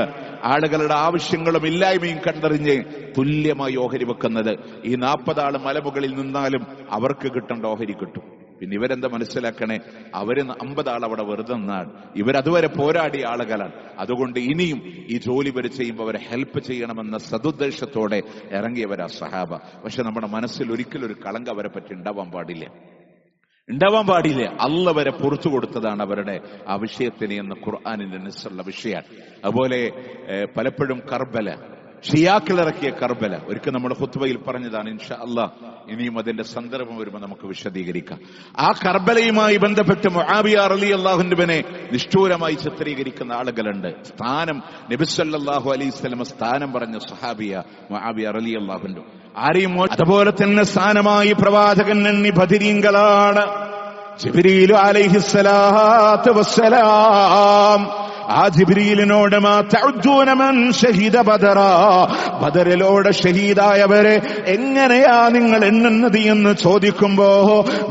ആളുകളുടെ ആവശ്യങ്ങളും ഇല്ലായ്മയും കണ്ടറിഞ്ഞ് തുല്യമായി ഓഹരി വെക്കുന്നത്. ഈ 40 ആള് മലമുകളിൽ നിന്നാലും അവർക്ക് കിട്ടേണ്ട ഓഹരി കിട്ടും. പിന്നെ ഇവരെന്താ മനസ്സിലാക്കണേ? അവര് 50 ആൾ അവിടെ വെറുതെ നിന്നാണ്. ഇവരതുവരെ പോരാടിയ ആളുകളാണ്. അതുകൊണ്ട് ഇനിയും ഈ ജോലി ഇവർ ചെയ്യുമ്പോൾ അവരെ ഹെൽപ്പ് ചെയ്യണമെന്ന സതുദ്ദേശത്തോടെ ഇറങ്ങിയവരാ സഹാബ. പക്ഷെ നമ്മുടെ മനസ്സിൽ ഒരിക്കലും ഒരു കളങ്കം അവരെ പറ്റി ഉണ്ടാവാൻ പാടില്ല. അല്ലാഹു വരെ പുറത്തു കൊടുത്തതാണ് അവരുടെ ആ വിഷയത്തിന് എന്ന് ഖുർആനിന്റെ നസ്സുള്ള വിഷയമാണ്. അതുപോലെ പലപ്പോഴും കർബല, ഷിയാക്കളിറക്കിയ കർബല ഒരിക്കൽ നമ്മുടെ ഖുത്ബയിൽ പറഞ്ഞതാണ്. ഇൻഷാ അല്ലാഹ് ഇനിയും അതിന്റെ സന്ദർഭം വരുമ്പോൾ നമുക്ക് വിശദീകരിക്കാം. ആ കർബലയുമായി ബന്ധപ്പെട്ട് മുആവിയ റളിയല്ലാഹു അൻഹുവിനെ നിഷ്ഠൂരമായി ചിത്രീകരിക്കുന്ന ആളുകളുണ്ട്. സ്ഥാനം നബി സല്ലല്ലാഹു അലൈഹി വസല്ലം സ്ഥാനം പറഞ്ഞ സ്വഹാബിയ മുആവിയ റളിയല്ലാഹു അൻഹു ആരെയും. അതുപോലെ തന്നെ സ്ഥാനമായി പ്രവാചകൻ എണ്ണി ബദരീങ്ങളാണ്. ജിബ്രീൽ അലൈഹിസ്സലാത്തു വസ്സലാം ആ ജിബ്രീലിനോട് മാ തഅദ്ദൂന മൻ ഷഹീദ ബദറ, ബദറിലോട് ഷഹീദായവരെ എങ്ങനെയാ നിങ്ങൾ എണ്ണുന്നത് എന്ന് ചോദിക്കുമ്പോ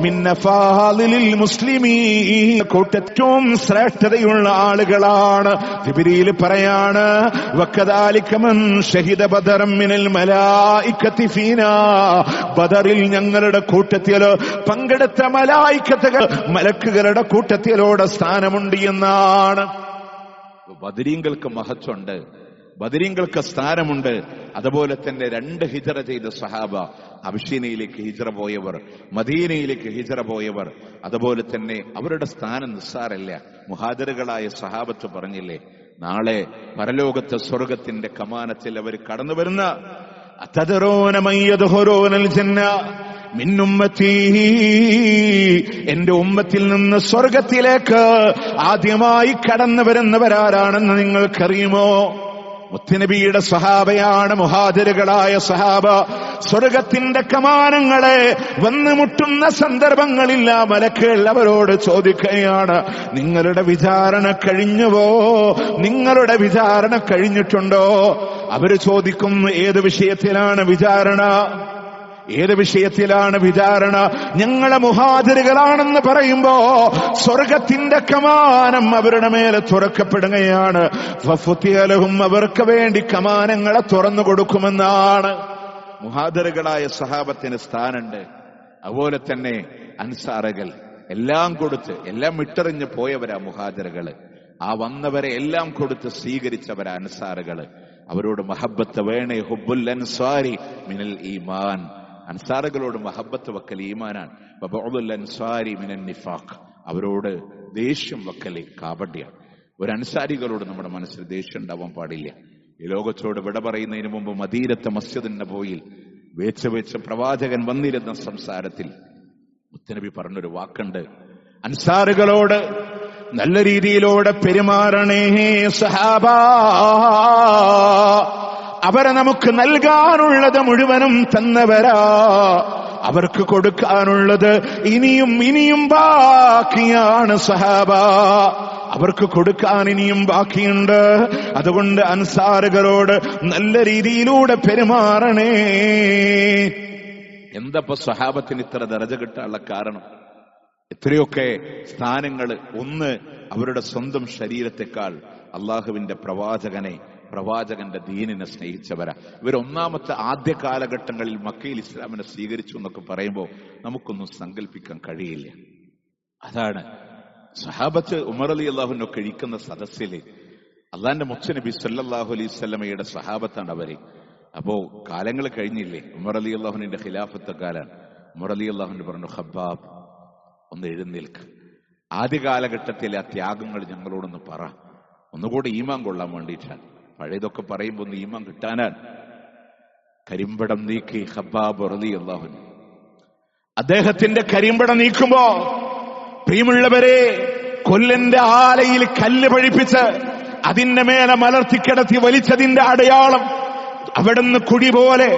മിൻ നഫാലിൽ മുസ്ലിമീൻ, കൂട്ടഏറ്റവും ശ്രേഷ്ഠതയുള്ള ആളുകളാണ്. ജിബ്രീൽ പറയാണ് വകദാലിക മൻ ഷഹീദ ബദറൻ മിനൽ മലായികതി ഫീനാ, ബദറിൽ ഞങ്ങളുടെ കൂട്ടത്തിൽ പങ്കെടുത്ത മലായികത്തുകൾ മലക്കുകളുടെ കൂട്ടത്തിലോട് സ്ഥാനമുണ്ട് എന്നാണ്. ബദരീങ്ങൾക്ക് മഹത്വമുണ്ട്, ബദരീങ്ങൾക്ക് സ്ഥാനമുണ്ട്. അതുപോലെ തന്നെ 2 ഹിജ്റ ചെയ്ത സഹാബ, അബിശീനയിലേക്ക് ഹിജ്റ പോയവർ, മദീനയിലേക്ക് ഹിജ്റ പോയവർ, അതുപോലെ തന്നെ അവരുടെ സ്ഥാനം നിസ്സാരല്ല. മുഹാജിറുകളായ സഹാബത്ത് പറഞ്ഞില്ലേ, നാളെ പരലോകത്തെ സ്വർഗത്തിന്റെ കമാനത്തിൽ അവർ കടന്നു വരുന്ന അതദറൂന മയ്യദ്ഖുലൂനൽ ജന്ന മിൻ ഉമ്മത്തി, എന്റെ ഉമ്മത്തിൽ നിന്ന് സ്വർഗത്തിലേക്ക് ആദ്യമായി കടന്നു വരുന്നവരാരാണെന്ന് നിങ്ങൾക്കറിയുമോ? മുത്തുനബിയുടെ സഹാബയാണ് മുഹാജിറുകളായ സഹാബ. സ്വർഗത്തിന്റെ കമാനങ്ങളെ വന്നു മുട്ടുന്ന സന്ദർഭങ്ങളില്ല മലക്കുകൾ അവരോട് ചോദിക്കുകയാണ്, നിങ്ങളുടെ വിചാരണ കഴിഞ്ഞുവോ? നിങ്ങളുടെ വിചാരണ കഴിഞ്ഞിട്ടുണ്ടോ? അവര് ചോദിക്കും, ഏത് വിഷയത്തിലാണ് വിചാരണ? ഏത് വിഷയത്തിലാണ് വിചാരണ? ഞങ്ങളെ മുഹാജിറുകളാണെന്ന് പറയുമ്പോ സ്വർഗത്തിന്റെ കമാനം അവരുടെ മേലെ തുറക്കപ്പെടുകയാണ്. ഫഫുതിയലഹും, അവർക്ക് വേണ്ടി കമാനങ്ങളെ തുറന്നു കൊടുക്കുമെന്നാണ്. മുഹാജിറുകളായ സഹാബത്തിന് സ്ഥാനമുണ്ട്. അതുപോലെ തന്നെ അൻസാറുകൾ എല്ലാം കൊടുത്ത്, എല്ലാം ഇട്ടെറിഞ്ഞ് പോയവരാ മുഹാജിറുകള്. ആ വന്നവരെ എല്ലാം കൊടുത്ത് സ്വീകരിച്ചവരാ അൻസാറുകള്. അവരോട് മഹബ്ബത്ത് വേണേ, ഹുബ്ബുൽ അൻസാരി മിനൽ ഈമാൻ, അൻസാറുകളോട് മഹബ്ബത്ത് വെക്കൽ ഈമാനാണ്. ബഅദുൽ അൻസാരി മിനൻ നിഫാഖ്, അവരോട് ദേഷ്യം വെക്കൽ കാപട്യാണ്. ഒരു അൻസാരികളോട് നമ്മുടെ മനസ്സിൽ ദേഷ്യം ഉണ്ടാവാൻ പാടില്ല. ഈ ലോകത്തോട് വിട പറയുന്നതിന് മുമ്പ് മദീനത്തെ മസ്ജിദുൻ നബവിയിൽ വെച്ച് പ്രവാചകൻ വന്നിരുന്ന സംസാരത്തിൽ മുത്തുനബി പറഞ്ഞൊരു വാക്കുണ്ട്, അൻസാറുകളോട് നല്ല രീതിയിലൂടെ പെരുമാറണേ സഹാബ, അവരെ നമുക്ക് നൽകാനുള്ളത് മുഴുവനും തന്നവരാ, അവർക്ക് കൊടുക്കാനുള്ളത് ഇനിയും ഇനിയും ബാക്കിയാണ് സഹാബ, അവർക്ക് കൊടുക്കാൻ ഇനിയും ബാക്കിയുണ്ട്. അതുകൊണ്ട് അൻസാറുകളോട് നല്ല രീതിയിലൂടെ പെരുമാറണേ. എന്തപ്പോ സഹാബത്തിന് ഇത്ര ദറജ കിട്ടാനുള്ള കാരണം? എത്രയൊക്കെ സ്ഥാനങ്ങൾ. ഒന്ന്, അവരുടെ സ്വന്തം ശരീരത്തെക്കാൾ അള്ളാഹുവിന്റെ പ്രവാചകന്റെ ദീനിനെ സ്നേഹിച്ചവരാ. ഇവരൊന്നാമത്തെ ആദ്യ കാലഘട്ടങ്ങളിൽ മക്കയിൽ ഇസ്ലാമിനെ സ്വീകരിച്ചു എന്നൊക്കെ പറയുമ്പോൾ നമുക്കൊന്നും സങ്കല്പിക്കാൻ കഴിയില്ല. അതാണ് സഹാബത്ത് ഉമർ അലി അള്ളാഹുവിനൊക്കെ ഇരിക്കുന്ന സദസ്സില് അള്ളാന്റെ മുത്തുനബി സല്ലല്ലാഹു അലൈഹി വസല്ലമയുടെ സഹാബത്താണ് അവര്. അപ്പോ കാലങ്ങൾ കഴിഞ്ഞില്ലേ, ഉമർ അലി അള്ളാഹുവിന്റെ ഖിലാഫത്ത് കാലാണ്. ഉമർ അലി അള്ളാഹുവിന് പറഞ്ഞു, ഖബ്ബാബ് ഒന്ന് എഴുന്നേൽക്ക്, ആദ്യ കാലഘട്ടത്തിലെ ആ ത്യാഗങ്ങൾ ഞങ്ങളോടൊന്ന് പറ, ഒന്നുകൂടി ഈമാൻ കൊള്ളാൻ വേണ്ടിയിട്ടാണ്. പഴയതൊക്കെ പറയുമ്പോ ഒന്ന് ഈമാൻ കിട്ടാനാണ്. കരിമ്പടം നീക്കി ഖബ്ബാബ് റളിയല്ലാഹു അൻഹു അദ്ദേഹത്തിന്റെ കരിമ്പടം നീക്കുമ്പോ, പ്രിയമുള്ളവരെ, കൊല്ലന്റെ ആലയിൽ കല്ല് പഴിപ്പിച്ച് അതിന്റെ മേലെ മലർത്തിക്കിടത്തി വലിച്ചതിന്റെ അടയാളം, അവിടുന്ന് കുടി പോലെ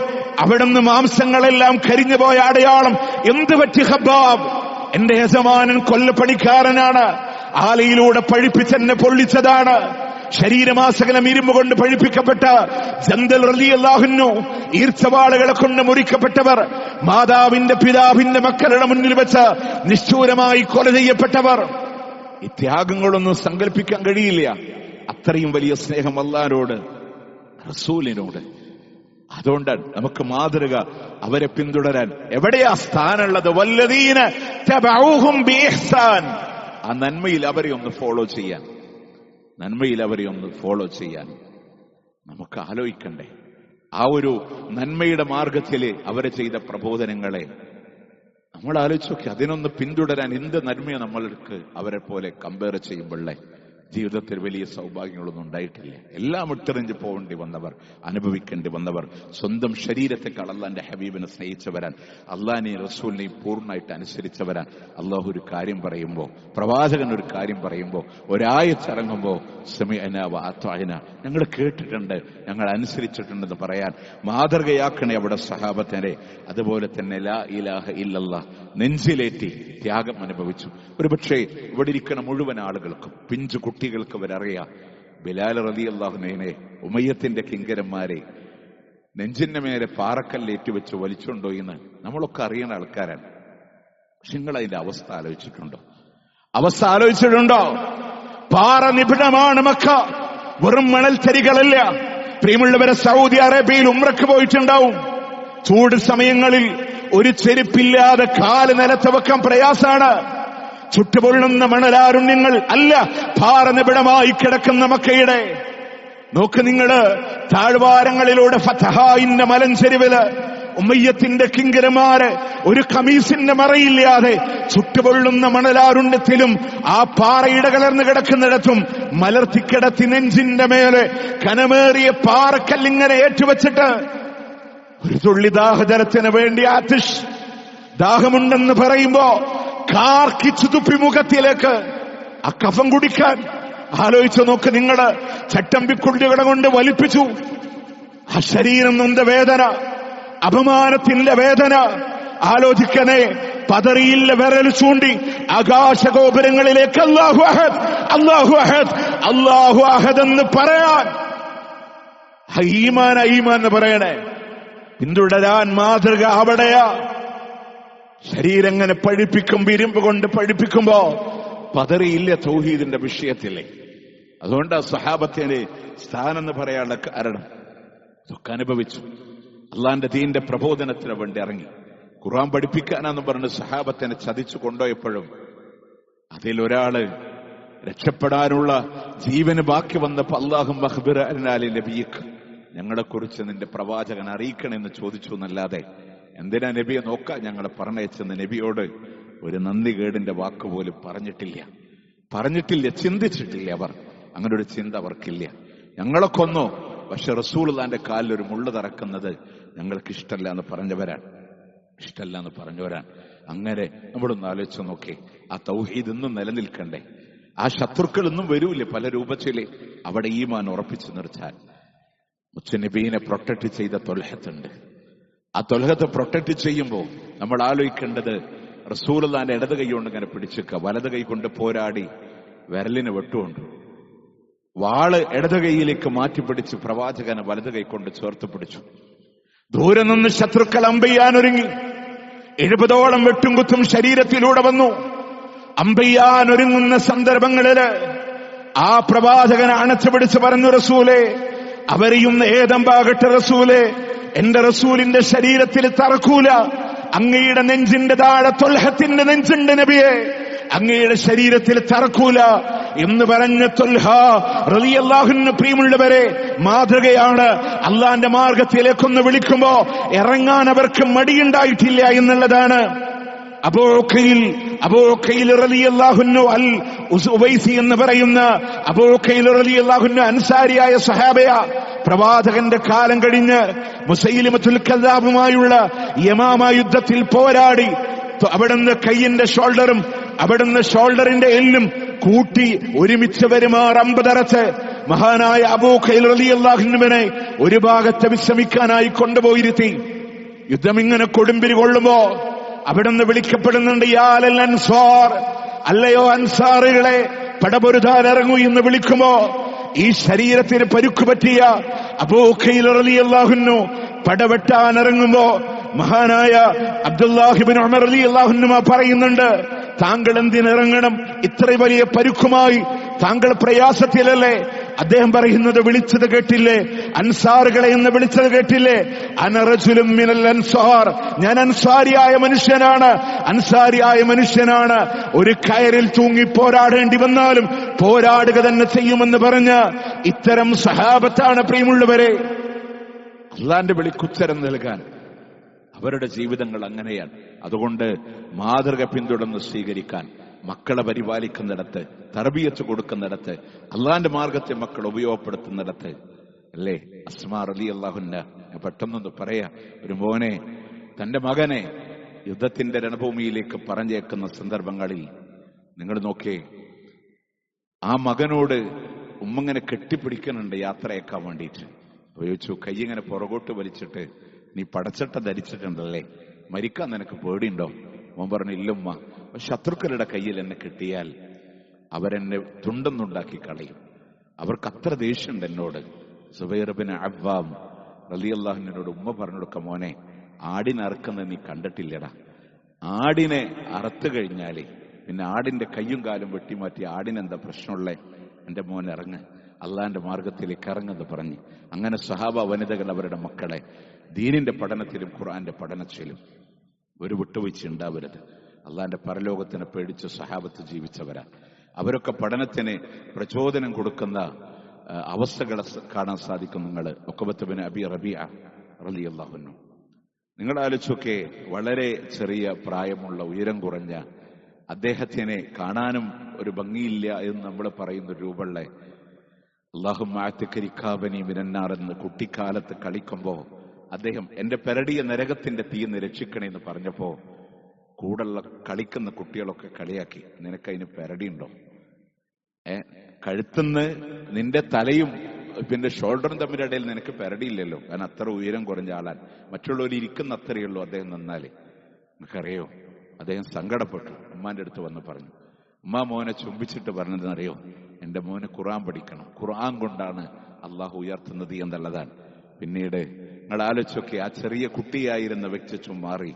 അവിടുന്ന് മാംസങ്ങളെല്ലാം കരിഞ്ഞു പോയ അടയാളം. എന്ത് പറ്റി ഖബ്ബാബ്? എന്റെ യജമാനൻ കൊല്ലപ്പണിക്കാരനാണ്, ആലയിലൂടെ പഴിപ്പിച്ചെന്നെ പൊള്ളിച്ചതാണ്. ശരീരമാസകലം ഇരുമ്പ് കൊണ്ട് പഴിപ്പിക്കപ്പെട്ട ജന്തൽ റളിയല്ലാഹു അൻഹു, ഈർച്ചവാളുകളെ കൊണ്ട് മുറിക്കപ്പെട്ടവർ, മാതാവിന്റെ പിതാവിന്റെ മക്കളുടെ മുന്നിൽ വെച്ച് നിഷ്ഠൂരമായി കൊല ചെയ്യപ്പെട്ടവർ. ഈ ത്യാഗങ്ങളൊന്നും സങ്കല്പിക്കാൻ കഴിയില്ല. അത്രയും വലിയ സ്നേഹം അല്ലാഹുവോട്, റസൂലിനോട്. അതുകൊണ്ട് നമുക്ക് മാതൃക, അവരെ പിന്തുടരാൻ. എവിടെയാ സ്ഥാനമുള്ളത്? വല്ലദീന തബഊഹും ബിഇഹ്സാൻ. ആ നന്മയിൽ അവരെ ഒന്ന് ഫോളോ ചെയ്യാൻ, നന്മയിൽ അവരെ ഒന്ന് ഫോളോ ചെയ്യാൻ നമുക്ക് ആലോചിക്കണ്ടേ? ആ ഒരു നന്മയുടെ മാർഗത്തില് അവരെ ചെയ്ത പ്രബോധനങ്ങളെ നമ്മൾ ആലോചിച്ച് നോക്കി. അതിനൊന്ന് പിന്തുടരാൻ എന്ത് നന്മയാണ് നമ്മൾക്ക് അവരെ പോലെ കമ്പയർ ചെയ്യുമ്പോഴേ? ജീവിതത്തിൽ വലിയ സൗഭാഗ്യങ്ങളൊന്നും ഉണ്ടായിട്ടില്ല. എല്ലാം ഇട്ടെറിഞ്ഞ് പോകേണ്ടി വന്നവർ, അനുഭവിക്കേണ്ടി വന്നവർ, സ്വന്തം ശരീരത്തെക്കാൾ അള്ളാന്റെ ഹബീബിനെ സ്നേഹിച്ചവരാൻ, അള്ളാഹിനെയും റസൂലിനെയും പൂർണ്ണമായിട്ട് അനുസരിച്ചവരാൻ. അള്ളാഹു ഒരു കാര്യം പറയുമ്പോ, പ്രവാചകൻ ഒരു കാര്യം പറയുമ്പോ, ഒരായത്തിറങ്ങുമ്പോ സമിഅനാ വഅത്വഅനാ, ഞങ്ങൾ കേട്ടിട്ടുണ്ട്, ഞങ്ങൾ അനുസരിച്ചിട്ടുണ്ടെന്ന് പറയാൻ മാതൃകയാക്കണേ അവിടെ സഹാബത്തിനെ. അതുപോലെ തന്നെ ലാ ഇലാഹ ഇല്ലല്ലാഹ് നെഞ്ചിലേറ്റി ത്യാഗം അനുഭവിച്ചു. ഒരുപക്ഷെ ഇവിടെ ഇരിക്കുന്ന മുഴുവൻ ആളുകൾക്കും, പിഞ്ചു കുട്ടികൾക്ക് അവരറിയാം, ബിലാൽ റളിയല്ലാഹു അൻഹുവിനെ ഉമയ്യത്തിന്റെ കിങ്കരന്മാരെ നെഞ്ചിന്റെ മേലെ പാറക്കല്ലേറ്റുവെച്ച് വലിച്ചുണ്ടോ എന്ന് നമ്മളൊക്കെ അറിയുന്ന ആൾക്കാരാണ്. പക്ഷെ നിങ്ങൾ അതിന്റെ അവസ്ഥ ആലോചിച്ചിട്ടുണ്ടോ? അവസ്ഥ ആലോചിച്ചിട്ടുണ്ടോ? പാറ നിബിഡമാണ് മക്ക, വെറും മണൽ തരികളല്ല. പ്രിയമുള്ളവരെ, സൗദി അറേബ്യയിൽ ഉംറയ്ക്ക് പോയിട്ടുണ്ടാവും. ചൂട് സമയങ്ങളിൽ ഒരു ചെരുപ്പില്ലാതെ കാല് നിലത്ത് വെക്കാൻ പ്രയാസാണ്. ചുട്ടുപൊള്ളുന്ന മണലാരുണ്യങ്ങൾ അല്ല, പാറ നിബിഡമായി കിടക്കുന്ന മക്കയുടെ. നോക്ക് നിങ്ങള്, താഴ്വാരങ്ങളിലൂടെ ഫതഹായിന്റെ മലഞ്ചെരിവില് ഉമയ്യത്തിന്റെ കിങ്കരമാര് ഒരു കമീസിന്റെ മറയില്ലാതെ ചുട്ടുപൊള്ളുന്ന മണലാരുണ്യത്തിലും ആ പാറയുടെ കലർന്നു കിടക്കുന്നിടത്തും മലർത്തിക്കിടത്തി നെഞ്ചിന്റെ മേലെ കനമേറിയ പാറക്കല്ലിങ്ങനെ ഏറ്റുവെച്ചിട്ട് ഒരു തുള്ളി ദാഹജലത്തിന് വേണ്ടി ആതിഷ്, ദാഹമുണ്ടെന്ന് പറയുമ്പോ കാർക്കിച്ചു തുപ്പി മുഖത്തിലേക്ക് ആ കഫം കുടിക്കാൻ. ആലോചിച്ചു നോക്ക് നിങ്ങള്, ചട്ടമ്പിക്കുള്ളികളെ കൊണ്ട് വലിപ്പിച്ചു. ആ ശരീരം നൊന്ത വേദന, അപമാനത്തിന്റെ വേദന ആലോചിക്കണേ. പതറിയില്ല വിരൽ ചൂണ്ടി ആകാശഗോപുരങ്ങളിലേക്ക് അല്ലാഹു അഹദ്, അല്ലാഹു അഹദ്, അല്ലാഹു അഹദ് എന്ന് പറയാൻ. ഈമാൻ ഈമാൻ എന്ന് പറയണേ. പിന്തുടരാൻ മാതൃക അവിടെയാ. ശരീരം എങ്ങനെ പഴിപ്പിക്കുമ്പോ, ഇരുമ്പ് കൊണ്ട് പഴിപ്പിക്കുമ്പോ പതറിയില്ല തൗഹീദിന്റെ വിഷയത്തിലെ. അതുകൊണ്ട് ആ സഹാബത്തിന് സ്ഥാനം എന്ന് പറയാനുള്ള കാരണം ഇതൊക്കെ അനുഭവിച്ചു. അള്ളാന്റെ ദീന്റെ പ്രബോധനത്തിന് വേണ്ടി ഇറങ്ങി. ഖുർആൻ പഠിപ്പിക്കാനാന്ന് പറഞ്ഞ് സഹാബത്തിനെ ചതിച്ചു കൊണ്ടുപോയപ്പോഴും അതിലൊരാള് രക്ഷപ്പെടാനുള്ള ജീവന് ബാക്കി വന്നപ്പോ അല്ലാഹും അഖ്ബിർ അൻനാലി നബിയിക്ക്, ഞങ്ങളെ കുറിച്ച് നിന്റെ പ്രവാചകൻ അറിയിക്കണമെന്ന് ചോദിച്ചു എന്നല്ലാതെ എന്തിനാ നബിയെ നോക്കാൻ ഞങ്ങളെ പറഞ്ഞയച്ചെന്ന് നബിയോട് ഒരു നന്ദി കേടിന്റെ വാക്കുപോലും പറഞ്ഞിട്ടില്ല, ചിന്തിച്ചിട്ടില്ല. അവർ അങ്ങനെ ഒരു ചിന്ത അവർക്കില്ല. ഞങ്ങളെ കൊന്നോ, പക്ഷെ റസൂലുള്ളാന്റെ കാലിൽ ഒരു മുള്ളു തറക്കുന്നത് ഞങ്ങൾക്ക് ഇഷ്ടമല്ല എന്ന് പറഞ്ഞവരാണ്. അങ്ങനെ നമ്മളൊന്ന് ആലോചിച്ച് നോക്കി. ആ തൗഹീദ് ഇന്നും നിലനിൽക്കണ്ടേ? ആ ശത്രുക്കൾ ഇന്നും വരൂല്ലേ പല രൂപത്തിലെ? അവിടെ ഈമാൻ ഉറപ്പിച്ചു നിർത്താൻ മുത്തുനബീനെ പ്രൊട്ടക്ട് ചെയ്ത തൊൽഹത്തുണ്ട്. ആ തൊൽഹത്ത് പ്രൊട്ടക്ട് ചെയ്യുമ്പോൾ നമ്മൾ ആലോചിക്കേണ്ടത്, റസൂലുള്ളാന്റെ ഇടത് കൈ കൊണ്ട് ഇങ്ങനെ പിടിച്ചിക്ക, വലത് കൈ കൊണ്ട് പോരാടി വിരലിന് വെട്ടുകൊണ്ട് വാള് ഇടത് കൈയിലേക്ക് മാറ്റിപ്പിടിച്ച് പ്രവാചകനെ വലത് കൈ കൊണ്ട് ചേർത്ത് പിടിച്ചു. ദൂരെ നിന്ന് ശത്രുക്കൾ അമ്പെയ്യാനൊരുങ്ങി. 70ഓളം വെട്ടും കുത്തും ശരീരത്തിലൂടെ വന്നു. അമ്പെയ്യാനൊരുങ്ങുന്ന സന്ദർഭങ്ങളില് ആ പ്രവാചകനെ അണച്ചുപിടിച്ച് പറഞ്ഞു, റസൂലേ, അവരെയും ഏതമ്പാകട്ടെ റസൂലേ, എന്റെ റസൂലിന്റെ ശരീരത്തിൽ തറക്കൂല. അങ്ങയുടെ നെഞ്ചിന്റെ താഴെ തൊൽഹത്തിന്റെ നെഞ്ചുണ്ട് നബിയെ, അങ്ങയുടെ ശരീരത്തിൽ തറക്കൂല എന്ന് പറഞ്ഞ തൊൽഹ റളിയല്ലാഹു അൻഹു പ്രിയമുള്ളവരെ മാതൃകയാണ്. അള്ളാന്റെ മാർഗത്തിലേക്കൊന്ന് വിളിക്കുമ്പോ ഇറങ്ങാൻ അവർക്ക് മടിയുണ്ടായിട്ടില്ല എന്നുള്ളതാണ്. അബൂ ഖൈൽ റളിയല്ലാഹു അൻഹു അൽ ഉവൈസി എന്ന് പറയുന്ന അബൂ ഖൈൽ റളിയല്ലാഹു അൻഹു അൻസാരിയായ സഹാബയ. പ്രവാചകന്റെ കാലം കഴിഞ്ഞ് മുസൈലിമത്തുൽ കദ്ദാബുമായുള്ള യമാമ യുദ്ധത്തിൽ പോരാടി അവിടുന്ന് കൈയിന്റെ ഷോൾഡറും അവിടുന്ന് ഷോൾഡറിന്റെ എല്ലും കൂട്ടി ഒരുമിച്ച് വരുമാർ അമ്പതറച്ച് മഹാനായ അബൂ ഖൈൽ റളിയല്ലാഹു അൻഹുവിനെ ഒരു ഭാഗത്ത് വിശ്രമിക്കാനായി കൊണ്ടുപോയിരുത്തി. യുദ്ധം ഇങ്ങനെ കൊടുമ്പിരി കൊള്ളുമ്പോ അവിടുന്ന് വിളിക്കപ്പെടുന്നുണ്ട്, യാലൽ അൻസാർ, അല്ലയോ അൻസാറുകളെ പടപൊരുതാൻ ഇറങ്ങൂ എന്ന് വിളിക്കുമ്പോ ഈ ശരീരത്തിന് പരുക്കു പറ്റിയ അബൂ ഖൈൽ റളിയല്ലാഹു അൻഹു പടവെട്ടാൻ ഇറങ്ങുമ്പോ മഹാനായ അബ്ദുല്ലാഹി ഇബ്നു ഉമർ റളിയല്ലാഹു അൻഹു പറയുന്നുണ്ട്, താങ്കൾ എന്തിനിറങ്ങണം? ഇത്ര വലിയ പരുക്കുമായി താങ്കൾ പ്രയാസത്തിലല്ലേ? അദ്ദേഹം പറയുന്നത്, വിളിച്ചത് കേട്ടില്ലേ? അൻസാറുകളെ എന്ന് വിളിച്ചത് കേട്ടില്ലേ? അന റജുലുൻ മിനൽ അൻസാർ, ഞാൻ അൻസാരിയായ മനുഷ്യനാണ്. ഒരു കയറിൽ തൂങ്ങി പോരാടേണ്ടി വന്നാലും പോരാടുക തന്നെ ചെയ്യുമെന്ന് പറഞ്ഞ ഇത്തരം സഹാബത്താണ് പ്രിയമുള്ളവരെ അള്ളാന്റെ വിളിക്കുത്തരം നൽകാൻ. അവരുടെ ജീവിതങ്ങൾ അങ്ങനെയാണ്. അതുകൊണ്ട് മാതൃക പിന്തുടർന്ന് സ്വീകരിക്കാൻ, മക്കളെ പരിപാലിക്കുന്നിടത്ത്, തർബിയത്ത് കൊടുക്കുന്നിടത്ത്, അള്ളാന്റെ മാർഗത്തെ മക്കൾ ഉപയോഗപ്പെടുത്തുന്നിടത്ത് അല്ലേ. അസ്മാ റളിയല്ലാഹു അൻഹ പെട്ടെന്നൊന്ന് പറയാ, ഒരു മോനെ, തന്റെ മകനെ യുദ്ധത്തിന്റെ രണഭൂമിയിലേക്ക് പറഞ്ഞേക്കുന്ന സന്ദർഭങ്ങളിൽ നിങ്ങൾ നോക്കേ, ആ മകനോട് ഉമ്മങ്ങനെ കെട്ടിപ്പിടിക്കുന്നുണ്ട് യാത്രയേക്കാൻ വേണ്ടിയിട്ട്. ചോദിച്ചു, കൈ ഇങ്ങനെ പുറകോട്ട് വലിച്ചിട്ട്, നീ പടച്ചട്ട ധരിച്ചിട്ടുണ്ടല്ലേ, മരിക്കാൻ നിനക്ക് പേടിയുണ്ടോ? മോൻ പറഞ്ഞു, ഇല്ലുമ്മ, ശത്രുക്കളുടെ കയ്യിൽ എന്നെ കിട്ടിയാൽ അവരെന്നെ തുണ്ടെന്നുണ്ടാക്കി കളയും, അവർക്ക് അത്ര ദേഷ്യമുണ്ട് എന്നോട്. സുബൈർ ബിൻ അവ്വാം റളിയല്ലാഹു അൻഹുവിനോട് ഉമ്മ പറഞ്ഞു കൊടുക്ക, മോനെ, ആടിനെ അറുക്കുന്നത് നീ കണ്ടിട്ടില്ലടാ. ആടിനെ അറുത്തു കഴിഞ്ഞാലേ പിന്നെ ആടിന്റെ കയ്യും കാലും വെട്ടിമാറ്റി ആടിനെന്താ പ്രശ്നമുള്ളേ? എന്റെ മോൻ ഇറങ്ങ്, അള്ളാന്റെ മാർഗത്തിലേക്ക് ഇറങ്ങെന്ന് പറഞ്ഞ് അങ്ങനെ സഹാബ വനിതകൾ അവരുടെ മക്കളെ ദീനിന്റെ പഠനത്തിലും ഖുർആന്റെ പഠനത്തിലും ഒരു വിട്ടുവീഴ്ച ഉണ്ടാവരുത്. അള്ളാന്റെ പരലോകത്തിനെ പേടിച്ച് സഹാബത്ത് ജീവിച്ചവരാ. അവരൊക്കെ പഠനത്തിന് പ്രചോദനം കൊടുക്കുന്ന അവസ്ഥകളെ കാണാൻ സാധിക്കും. നിങ്ങൾ ഉഖബത്ത് ബിൻ അബി റബീഅ റളിയല്ലാഹു അൻഹു നിങ്ങൾ ആലോചിച്ചൊക്കെ, വളരെ ചെറിയ പ്രായമുള്ള ഉയരം കുറഞ്ഞ അദ്ദേഹത്തിനെ കാണാനും ഒരു ഭംഗിയില്ല എന്ന് നമ്മൾ പറയുന്ന രൂപമുള്ള അല്ലാഹുമ്മ അഅ്തിഖ് റിഖാബനി മിനന്നാർ എന്ന് കുട്ടിക്കാലത്ത് കളിക്കുമ്പോ അദ്ദേഹം എന്റെ പെരടിയ നരകത്തിന്റെ തീന്ന് രക്ഷിക്കണേ എന്ന് പറഞ്ഞപ്പോ കൂടുള്ള കളിക്കുന്ന കുട്ടികളൊക്കെ കളിയാക്കി, നിനക്കതിന് പെരടിയുണ്ടോ? കഴുത്തുനിന്ന് നിന്റെ തലയും പിന്നെ ഷോൾഡറും തമ്മിൽ ഇടയിൽ നിനക്ക് പെരടിയില്ലല്ലോ, കാരണം അത്ര ഉയരം കുറഞ്ഞ ആളാൻ. മറ്റുള്ളവർ ഇരിക്കുന്ന അത്രയേ ഉള്ളൂ അദ്ദേഹം നന്നാല്. നിനക്കറിയോ, അദ്ദേഹം സങ്കടപ്പെട്ടു. ഉമ്മാന്റെ അടുത്ത് വന്ന് പറഞ്ഞു. ഉമ്മ മോനെ ചുംബിച്ചിട്ട് പറഞ്ഞതെന്നറിയോ, എന്റെ മോന് ഖുർആൻ പഠിക്കണം, ഖുർആൻ കൊണ്ടാണ് അള്ളാഹു ഉയർത്തുന്നത് എന്നുള്ളതാണ്. പിന്നീട് നിങ്ങൾ ആലോചിച്ചൊക്കെ, ആ ചെറിയ കുട്ടിയായിരുന്ന വ്യക്തിത്വം മാറി.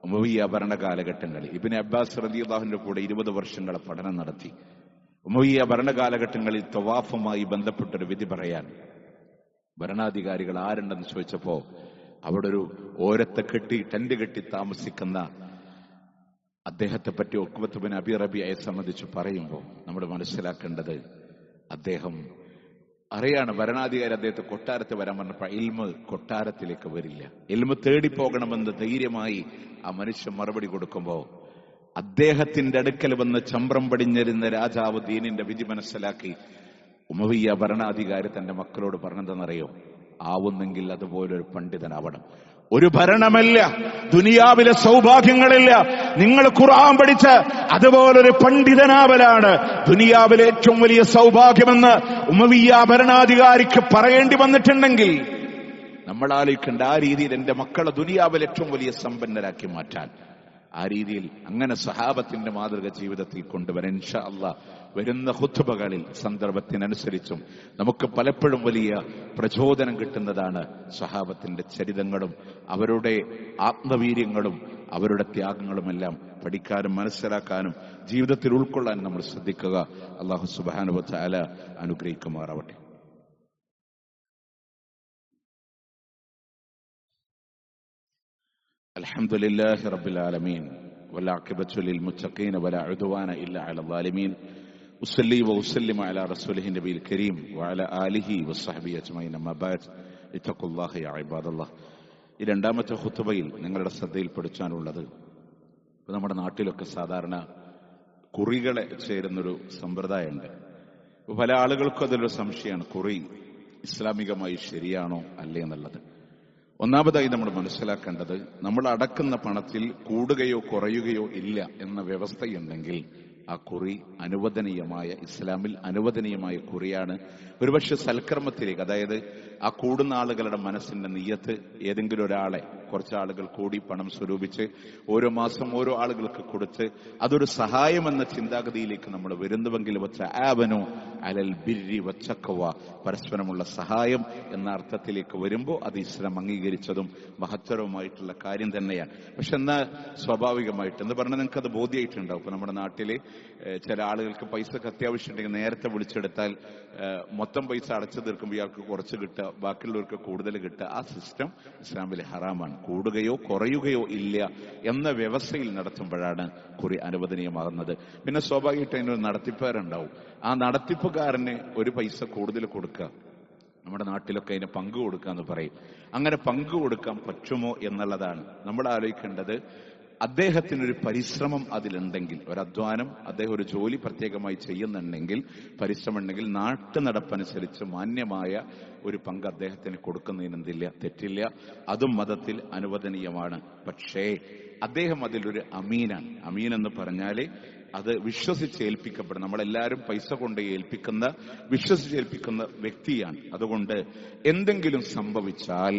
ഉമവിയ്യ ഭരണകാലഘട്ടങ്ങളിൽ ഇബ്നു അബ്ബാസ് റളിയല്ലാഹുവിന്റെ കൂടെ 20 വർഷങ്ങളെ പഠനം നടത്തി. ഉമവിയ്യ ഭരണകാലഘട്ടങ്ങളിൽ തവാഫുമായി ബന്ധപ്പെട്ടൊരു വിധി പറയാൻ ഭരണാധികാരികൾ ആരുണ്ടെന്ന് ചോദിച്ചപ്പോ അവിടെ ഒരു ഓരത്തെ കെട്ടി ടെന്റ് കെട്ടി താമസിക്കുന്ന അദ്ദേഹത്തെ പറ്റി ഉഖബത്ത് ബിൻ അബി റബീഅയെ സംബന്ധിച്ച് പറയുമ്പോൾ നമ്മൾ മനസ്സിലാക്കേണ്ടത്, അദ്ദേഹം അറിയാണ് ഭരണാധികാരി അദ്ദേഹത്തെ കൊട്ടാരത്തിൽ വരാൻ പറഞ്ഞപ്പോൾ ഇൽമ് കൊട്ടാരത്തിലേക്ക് വരില്ല, ഇൽമ് തേടിപ്പോകണമെന്ന് ധൈര്യമായി ആ മനുഷ്യൻ മറുപടി കൊടുക്കുമ്പോ അദ്ദേഹത്തിന്റെ അടുക്കൽ വന്ന് ചമ്രം പടിഞ്ഞിരുന്ന രാജാവ് ദീനിന്റെ വിധി മനസ്സിലാക്കി ഉമവിയ്യ ഭരണാധികാരി തന്റെ മക്കളോട് പറഞ്ഞതെന്നറിയോ, ആവുന്നെങ്കിൽ അതുപോലൊരു പണ്ഡിതനാവണം. ഒരു ഭരണമല്ല, ദുനിയാവിലെ സൗഭാഗ്യങ്ങളില്ല, നിങ്ങൾ ഖുർആൻ പഠിച്ച് അതുപോലൊരു പണ്ഡിതനാവലാണ് ദുനിയാവിലെ ഏറ്റവും വലിയ സൗഭാഗ്യമെന്ന് ഉമവിയ്യ ഭരണാധികാരിക്ക് പറയേണ്ടി വന്നിട്ടുണ്ടെങ്കിൽ നമ്മൾ ആലോചിക്കേണ്ട, ആ രീതിയിൽ എന്റെ മക്കളെ ദുനിയാവിൽ ഏറ്റവും വലിയ സമ്പന്നരാക്കി മാറ്റാൻ, ആ രീതിയിൽ അങ്ങനെ സഹാബത്തിന്റെ മാതൃക ജീവിതത്തിൽ കൊണ്ടുവരാൻ ഇൻഷാ അല്ലാഹ് വരുന്ന ഖുത്ബകളിൽ സന്ദർഭത്തിനനുസരിച്ചും നമുക്ക് പലപ്പോഴും വലിയ പ്രചോദനം കിട്ടുന്നതാണ് സഹാബത്തിന്റെ ചരിതങ്ങളും അവരുടെ ആത്മവീര്യങ്ങളും അവരുടെ ത്യാഗങ്ങളുമെല്ലാം പഠിക്കാനും മനസ്സിലാക്കാനും ജീവിതത്തിൽ ഉൾക്കൊള്ളാനും നമ്മൾ ശ്രദ്ധിക്കുക. അല്ലാഹു സുബ്ഹാനഹു വ തആല അനുഗ്രഹിക്കുമാറാവട്ടെ. അൽഹംദുലില്ലാഹി റബ്ബിൽ ആലമീൻ വൽആഖിബത്തു ലിൽമുത്തഖീൻ വലാ ഉദ്വാന ഇല്ലാ അലൽ ളാലിമീൻ ഉസല്ലി വഉസല്ലിമു അലാ റസൂലിഹി നബിയിൽ കരീം വഅലാ ആലിഹി വസ്സഹ്ബിഹി അജ്മഈൻ അമ്മാ ബഅദ് ഇത്തഖുല്ലാഹ യാ ഇബാദല്ലാഹ്. ഈ രണ്ടാമത്തെ ഖുത്ബയിൽ നിങ്ങളുടെ ശ്രദ്ധയിൽപ്പെടുത്താനുള്ളത്, നമ്മുടെ നാട്ടിലൊക്കെ സാധാരണ കുറികളെ ചേരുന്നൊരു സമ്പ്രദായമുണ്ട്. പല ആളുകൾക്കും അതിലൊരു സംശയമാണ്, കുറി ഇസ്ലാമികമായി ശരിയാണോ അല്ലേ എന്നുള്ളത്. ഒന്നാമതായി നമ്മൾ മനസ്സിലാക്കേണ്ടത്, നമ്മൾ അടക്കുന്ന പണത്തിൽ കൂടുകയോ കുറയുകയോ ഇല്ല എന്ന വ്യവസ്ഥയുണ്ടെങ്കിൽ ആ കുറി അനുവദനീയമായ, ഇസ്ലാമിൽ അനുവദനീയമായ കുറിയാണ്. ഒരുപക്ഷെ സൽക്കർമ്മത്തിലേക്ക്, അതായത് ആ കൂടുന്ന ആളുകളുടെ മനസ്സിന്റെ നിയ്യത്ത് ഏതെങ്കിലും ഒരാളെ, കുറച്ചാളുകൾ കൂടി പണം സ്വരൂപിച്ച് ഓരോ മാസം ഓരോ ആളുകൾക്ക് കൊടുത്ത് അതൊരു സഹായമെന്ന ചിന്താഗതിയിലേക്ക് നമ്മൾ വരുന്നുവെങ്കിൽ വതആവനു അലൽ ബിർരി വത്തഖ്വ, പരസ്പരമുള്ള സഹായം എന്ന അർത്ഥത്തിലേക്ക് വരുമ്പോൾ അത് ഇസ്ലാം അംഗീകരിച്ചതും മഹത്തരവുമായിട്ടുള്ള കാര്യം തന്നെയാണ്. പക്ഷെ എന്നാൽ സ്വാഭാവികമായിട്ട് എന്ന് പറഞ്ഞാൽ നിങ്ങൾക്ക് അത് ബോധ്യമായിട്ടുണ്ടാവും. ഇപ്പൊ നമ്മുടെ നാട്ടില് ചില ആളുകൾക്ക് പൈസക്ക് അത്യാവശ്യം ഉണ്ടെങ്കിൽ നേരത്തെ വിളിച്ചെടുത്താൽ മൊത്തം പൈസ അടച്ചു തീർക്കുമ്പോൾ ഇയാൾക്ക് കുറച്ച് കിട്ടുക, ബാക്കിയുള്ളവർക്ക് കൂടുതൽ കിട്ടുക. ആ സിസ്റ്റം ഇസ്ലാമിൽ ഹറാമാണ്. കൂടുകയോ കുറയുകയോ ഇല്ല എന്ന വ്യവസ്ഥയിൽ നടത്തുമ്പോഴാണ് കുറി അനുവദനീയമാകുന്നത്. പിന്നെ സ്വാഭാവികമായിട്ട് അതിനൊരു നടത്തിപ്പുകാരുണ്ടാവും. ആ നടത്തിപ്പുകാരന് ഒരു പൈസ കൂടുതൽ കൊടുക്കുക, നമ്മുടെ നാട്ടിലൊക്കെ അതിന് പങ്ക് കൊടുക്കുക എന്ന് പറയും. അങ്ങനെ പങ്ക് കൊടുക്കാൻ പറ്റുമോ എന്നുള്ളതാണ് നമ്മൾ ആലോചിക്കേണ്ടത്. അദ്ദേഹത്തിനൊരു പരിശ്രമം അതിലുണ്ടെങ്കിൽ, ഒരധ്വാനം, അദ്ദേഹം ഒരു ജോലി പ്രത്യേകമായി ചെയ്യുന്നുണ്ടെങ്കിൽ, പരിശ്രമം ഉണ്ടെങ്കിൽ നാട്ടു നടപ്പനുസരിച്ച് മാന്യമായ ഒരു പങ്ക് അദ്ദേഹത്തിന് കൊടുക്കുന്നതിനെന്തില്ല, തെറ്റില്ല. അതും മതത്തിൽ അനുവദനീയമാണ്. പക്ഷേ അദ്ദേഹം അതിലൊരു അമീനാണ്. അമീൻ എന്ന് പറഞ്ഞാല് അത് വിശ്വസിച്ചേൽപ്പിക്കപ്പെടും. നമ്മളെല്ലാവരും പൈസ കൊണ്ട് ഏൽപ്പിക്കുന്ന, വിശ്വസിച്ചേൽപ്പിക്കുന്ന വ്യക്തിയാണ്. അതുകൊണ്ട് എന്തെങ്കിലും സംഭവിച്ചാൽ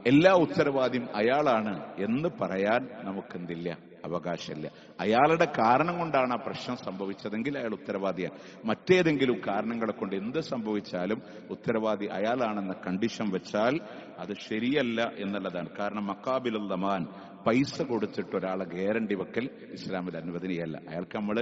എല്ലാ ഉത്തരവാദിയും അയാളാണ് എന്ന് പറയാൻ നമുക്കെന്തില്ല, അവകാശമില്ല. അയാളുടെ കാരണം കൊണ്ടാണ് ആ പ്രശ്നം സംഭവിച്ചതെങ്കിൽ അയാൾ ഉത്തരവാദിയാണ്. മറ്റേതെങ്കിലും കാരണങ്ങളെ കൊണ്ട് എന്ത് സംഭവിച്ചാലും ഉത്തരവാദി അയാളാണെന്ന കണ്ടീഷൻ വെച്ചാൽ അത് ശരിയല്ല എന്നുള്ളതാണ്. കാരണം മക്കാബിലുൽ ദമാൻ, പൈസ കൊടുത്തിട്ട് ഒരാളെ ഗ്യാരണ്ടി വെക്കൽ ഇസ്ലാമിൽ അനുവദനീയമല്ല. അയാൾക്ക് നമ്മൾ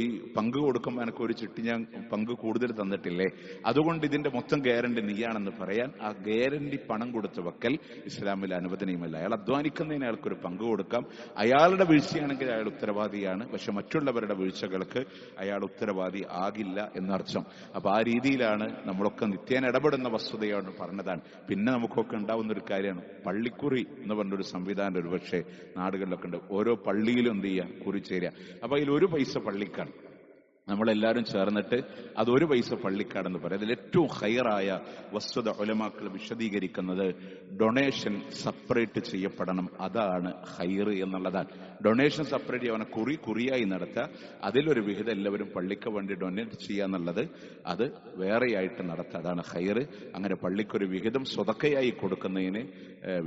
ഈ പങ്ക് കൊടുക്കുമ്പോൾ എനിക്ക് ഒരു ചിട്ടി ഞാൻ പങ്ക് കൂടുതൽ തന്നിട്ടില്ലേ, അതുകൊണ്ട് ഇതിന്റെ മൊത്തം ഗ്യാരണ്ടി നീയാണെന്ന് പറയാൻ ആ ഗ്യാരണ്ടി പണം കൊടുത്ത് വെക്കൽ ഇസ്ലാമിൽ അനുവദനീയമല്ല. അയാൾ അധ്വാനിക്കുന്നതിന് അയാൾക്കൊരു പങ്ക് കൊടുക്കാം. അയാളുടെ വീഴ്ചയാണെങ്കിൽ അയാൾ ഉത്തരവാദിയാണ്. പക്ഷെ മറ്റുള്ളവരുടെ വീഴ്ചകൾക്ക് അയാൾ ഉത്തരവാദി ആകില്ല എന്നർത്ഥം. അപ്പൊ ആ രീതിയിലാണ് നമ്മളൊക്കെ നിത്യേന ഇടപെടുന്ന വസ്തുതയാണ് പറഞ്ഞതാണ്. പിന്നെ നമുക്കൊക്കെ ഉണ്ടാവുന്ന ഒരു കാര്യമാണ് പള്ളിക്കുറി എന്ന് പറഞ്ഞൊരു സംവിധാനം ഒരുപക്ഷെ നാടുകളിലൊക്കെ ഉണ്ട്. ഓരോ പള്ളിയിലും എന്ത് ചെയ്യുക, കുറി ചേരുക. അപ്പൊ അതിൽ ഒരു പൈസ പള്ളിക്കാണ്. നമ്മളെല്ലാവരും ചേർന്നിട്ട് അതൊരു പൈസ പള്ളിക്കാടെന്ന് പറയും. അതിൽ ഏറ്റവും ഹൈറായ വസ്തുത ഉലമാക്കൾ വിശദീകരിക്കുന്നത് ഡൊണേഷൻ സെപ്പറേറ്റ് ചെയ്യപ്പെടണം, അതാണ് ഹൈർ എന്നുള്ളതാണ്. ഡൊണേഷൻ സെപ്പറേറ്റ് ചെയ്യണം, കുറിയായി നടത്തുക, അതിലൊരു വിഹിതം എല്ലാവരും പള്ളിക്ക് വേണ്ടി ഡൊണേറ്റ് ചെയ്യുക എന്നുള്ളത് അത് വേറെയായിട്ട് നടത്തുക, അതാണ് ഹൈർ. അങ്ങനെ പള്ളിക്കൊരു വിഹിതം സ്വതക്കയായി കൊടുക്കുന്നതിന്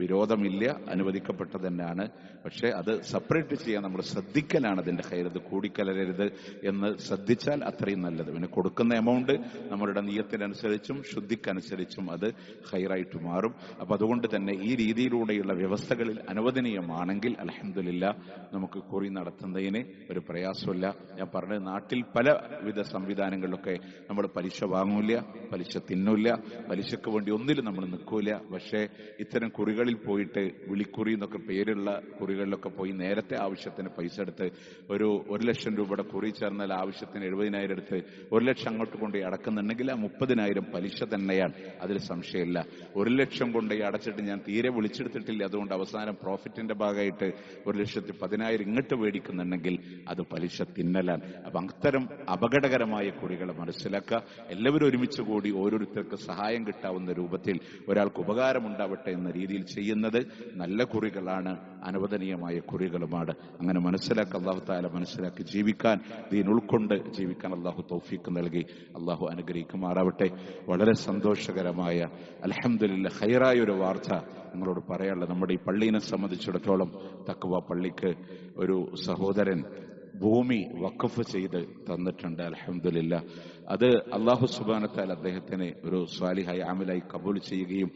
വിരോധമില്ല, അനുവദിക്കപ്പെട്ടത് തന്നെയാണ്. പക്ഷെ അത് സെപ്പറേറ്റ് ചെയ്യാൻ നമ്മൾ ശ്രദ്ധിക്കലാണ് അതിന്റെ ഹൈർ. ഇത് കൂടിക്കലരരുത് എന്ന് ശ്രദ്ധിച്ചാൽ അത്രയും നല്ലത്. പിന്നെ കൊടുക്കുന്ന എമൗണ്ട് നമ്മളുടെ നിയ്യത്തിനനുസരിച്ചും ശുദ്ധിക്കനുസരിച്ചും അത് ഹൈറായിട്ട് മാറും. അപ്പൊ അതുകൊണ്ട് തന്നെ ഈ രീതിയിലൂടെയുള്ള വ്യവസ്ഥകളിൽ അനുവദനീയമാണെങ്കിൽ അൽഹംദുലില്ലാ നമുക്ക് കുറി നടത്തുന്നതിന് ഒരു പ്രയാസമില്ല. ഞാൻ പറഞ്ഞത് നാട്ടിൽ പലവിധ സംവിധാനങ്ങളിലൊക്കെ നമ്മൾ പലിശ വാങ്ങൂല, പലിശ തിന്നൂല, പലിശക്ക് വേണ്ടി ഒന്നിലും നമ്മൾ നിൽക്കൂല. പക്ഷേ ഇത്തരം കുറികളിൽ പോയിട്ട് വിളിക്കുറി എന്നൊക്കെ പേരുള്ള കുറികളിലൊക്കെ പോയി നേരത്തെ ആവശ്യത്തിന് പൈസ എടുത്ത് ഒരു 1,00,000 രൂപയുടെ കുറി ചേർന്നാൽ ആവശ്യത്തിന് 70,000 എടുത്ത് 1,00,000 അങ്ങോട്ട് കൊണ്ട് അടക്കുന്നുണ്ടെങ്കിൽ ആ 30,000 പലിശ തന്നെയാണ്, അതിൽ സംശയമില്ല. 1,00,000 കൊണ്ട് അടച്ചിട്ട് ഞാൻ തീരെ വിളിച്ചെടുത്തിട്ടില്ല, അതുകൊണ്ട് അവസാനം പ്രോഫിറ്റിന്റെ ഭാഗമായിട്ട് 1,10,000 ഇങ്ങോട്ട് മേടിക്കുന്നുണ്ടെങ്കിൽ അത് പലിശ തിന്നലാണ്. അപ്പൊ അത്തരം അപകടകരമായ കുറികളെ മനസ്സിലാക്കുക. എല്ലാവരും ഒരുമിച്ച് കൂടി ഓരോരുത്തർക്ക് സഹായം കിട്ടാവുന്ന രൂപത്തിൽ ഒരാൾക്ക് ഉപകാരമുണ്ടാവട്ടെ എന്ന രീതിയിൽ ചെയ്യുന്നത് നല്ല കുറികളാണ്, അനുവദനീയമായ കുറികളുമാണ്. അങ്ങനെ മനസ്സിലാക്കി അല്ലാഹു തആല മനസ്സിലാക്കി ജീവിക്കാൻ, ദീൻ ഉൾക്കൊണ്ട് ജീവിക്കാൻ അല്ലാഹു തൗഫീഖ് നൽകി അല്ലാഹു അനുഗ്രഹിക്കുമാറാവട്ടെ. വളരെ സന്തോഷകരമായ അൽഹംദുലില്ലാഹ് ഹൈറായ ഒരു വാർത്ത നിങ്ങളോട് പറയാനുള്ളത്. നമ്മുടെ ഈ പള്ളിയെ സംബന്ധിച്ചിടത്തോളം തഖ്വ പള്ളിക്ക് ഒരു സഹോദരൻ ഭൂമി വഖഫ് ചെയ്ത് തന്നിട്ടുണ്ട്. അൽഹംദുലില്ലാഹ് അത് അല്ലാഹു സുബ്ഹാനഹു വ തആല അദ്ദേഹത്തിന് ഒരു സ്വാലിഹായ അമലായി കബൂൽ ചെയ്യുകയും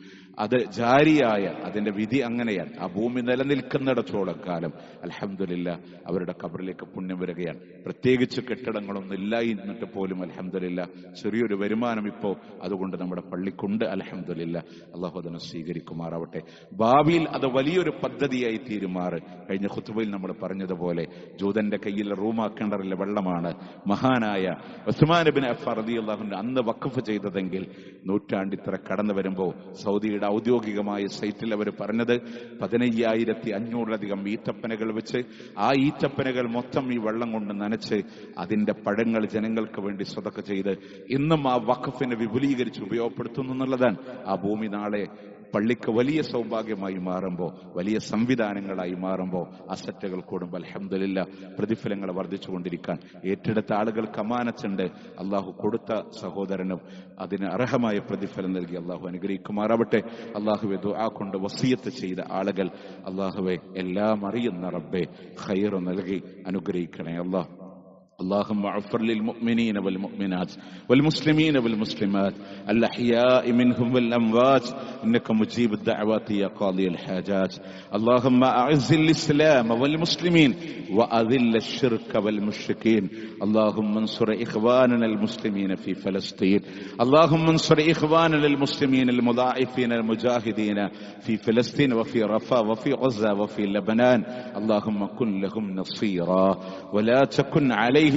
അത് ജാരിയായ, അതിന്റെ വിധി അങ്ങനെയാണ്, ആ ഭൂമി നിലനിൽക്കുന്നിടത്തോളം കാലം അൽഹംദുലില്ലാഹ് അവരുടെ ഖബറിലേക്ക് പുണ്യം വരികയാണ്. പ്രത്യേകിച്ച് കെട്ടിടങ്ങളൊന്നും ഇല്ലായിരുന്നിട്ട് പോലും അൽഹംദുലില്ലാഹ് ചെറിയൊരു വരുമാനം ഇപ്പോ അതുകൊണ്ട് നമ്മുടെ പള്ളിക്കുണ്ട്. അൽഹംദുലില്ലാഹ് അല്ലാഹു അതിനെ സ്വീകരിക്കുമാറാവട്ടെ. ഭാവിയിൽ അത് വലിയൊരു പദ്ധതിയായി തീരുമാറ്. കഴിഞ്ഞ ഖുത്ബയിൽ നമ്മൾ പറഞ്ഞതുപോലെ ജൂതന്റെ കയ്യിൽ റൂമാക്കേണ്ടറിലെ വെള്ളമാണ് മഹാനായ ഉസ്മാൻ ഇബ്നു അഫ്ഫാൻ റളിയല്ലാഹു അൻഹു അന്ന് വഖഫ് ചെയ്തതെങ്കിൽ നൂറ്റാണ്ടിത്ര കടന്നു വരുമ്പോൾ സൗദിയുടെ ബോഡിയുടെ ഔദ്യോഗികമായ സൈറ്റിൽ അവർ പറഞ്ഞത് 15,500 ഈത്തപ്പനകൾ വെച്ച് ആ ഈത്തപ്പനകൾ മൊത്തം ഈ വെള്ളം കൊണ്ട് നനച്ച് അതിന്റെ പഴങ്ങൾ ജനങ്ങൾക്ക് വേണ്ടി സ്വതക്ക ചെയ്ത് ഇന്നും ആ വഖഫിനെ വിപുലീകരിച്ച് ഉപയോഗപ്പെടുത്തുന്നു എന്നുള്ളതാണ്. ആ ഭൂമി നാളെ പള്ളിക്ക് വലിയ സൗഭാഗ്യമായി മാറുമ്പോൾ, വലിയ സംവിധാനങ്ങളായി മാറുമ്പോൾ, അസറ്റുകൾ കൂടുമ്പോൾ അൽഹംദുലില്ലാ പ്രതിഫലങ്ങൾ വർദ്ധിച്ചുകൊണ്ടിരിക്കാൻ ഏറ്റെടുത്ത ആളുകൾക്ക് അമാനത്തുണ്ട്. അള്ളാഹു കൊടുത്ത സഹോദരനും അതിന് അർഹമായ പ്രതിഫലം നൽകി അള്ളാഹു അനുഗ്രഹിക്കുമാറാവട്ടെ. അള്ളാഹുവെ ദുആ കൊണ്ട് വസിയത്ത് ചെയ്ത ആളുകൾ അള്ളാഹുവെ എല്ലാം അറിയുന്ന റബ്ബെ ഖൈർ നൽകി അനുഗ്രഹിക്കണേ അല്ലാഹ്. اللهم اغفر للمؤمنين والمؤمنات والمسلمين والمسلمات الأحياء منهم والأموات إنك مجيب الدعوات يا قاضي الحاجات. اللهم أعز الإسلام والمسلمين وأذل الشرك والمشركين. اللهم انصر إخواننا المسلمين في فلسطين. اللهم انصر إخواننا المسلمين المضاعفين المجاهدين في فلسطين وفي رفاه وفي غزة وفي لبنان. اللهم كن لهم نصيرا ولا تكن عليهم.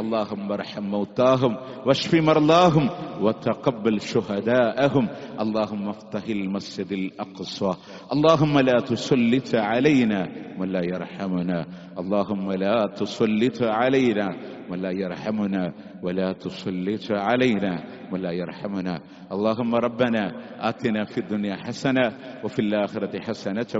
اللهم ارحم موتاهم واشف مرضاهم وتقبل شهداءهم. اللهم افتح المسجد الأقصى. اللهم لا تسلط علينا من لا يرحمنا. اللهم لا تسلط علينا من لا يرحمنا ولا تسلط علينا من لا يرحمنا. اللهم ربنا آتنا في الدنيا حسنة وفي الآخرة حسنة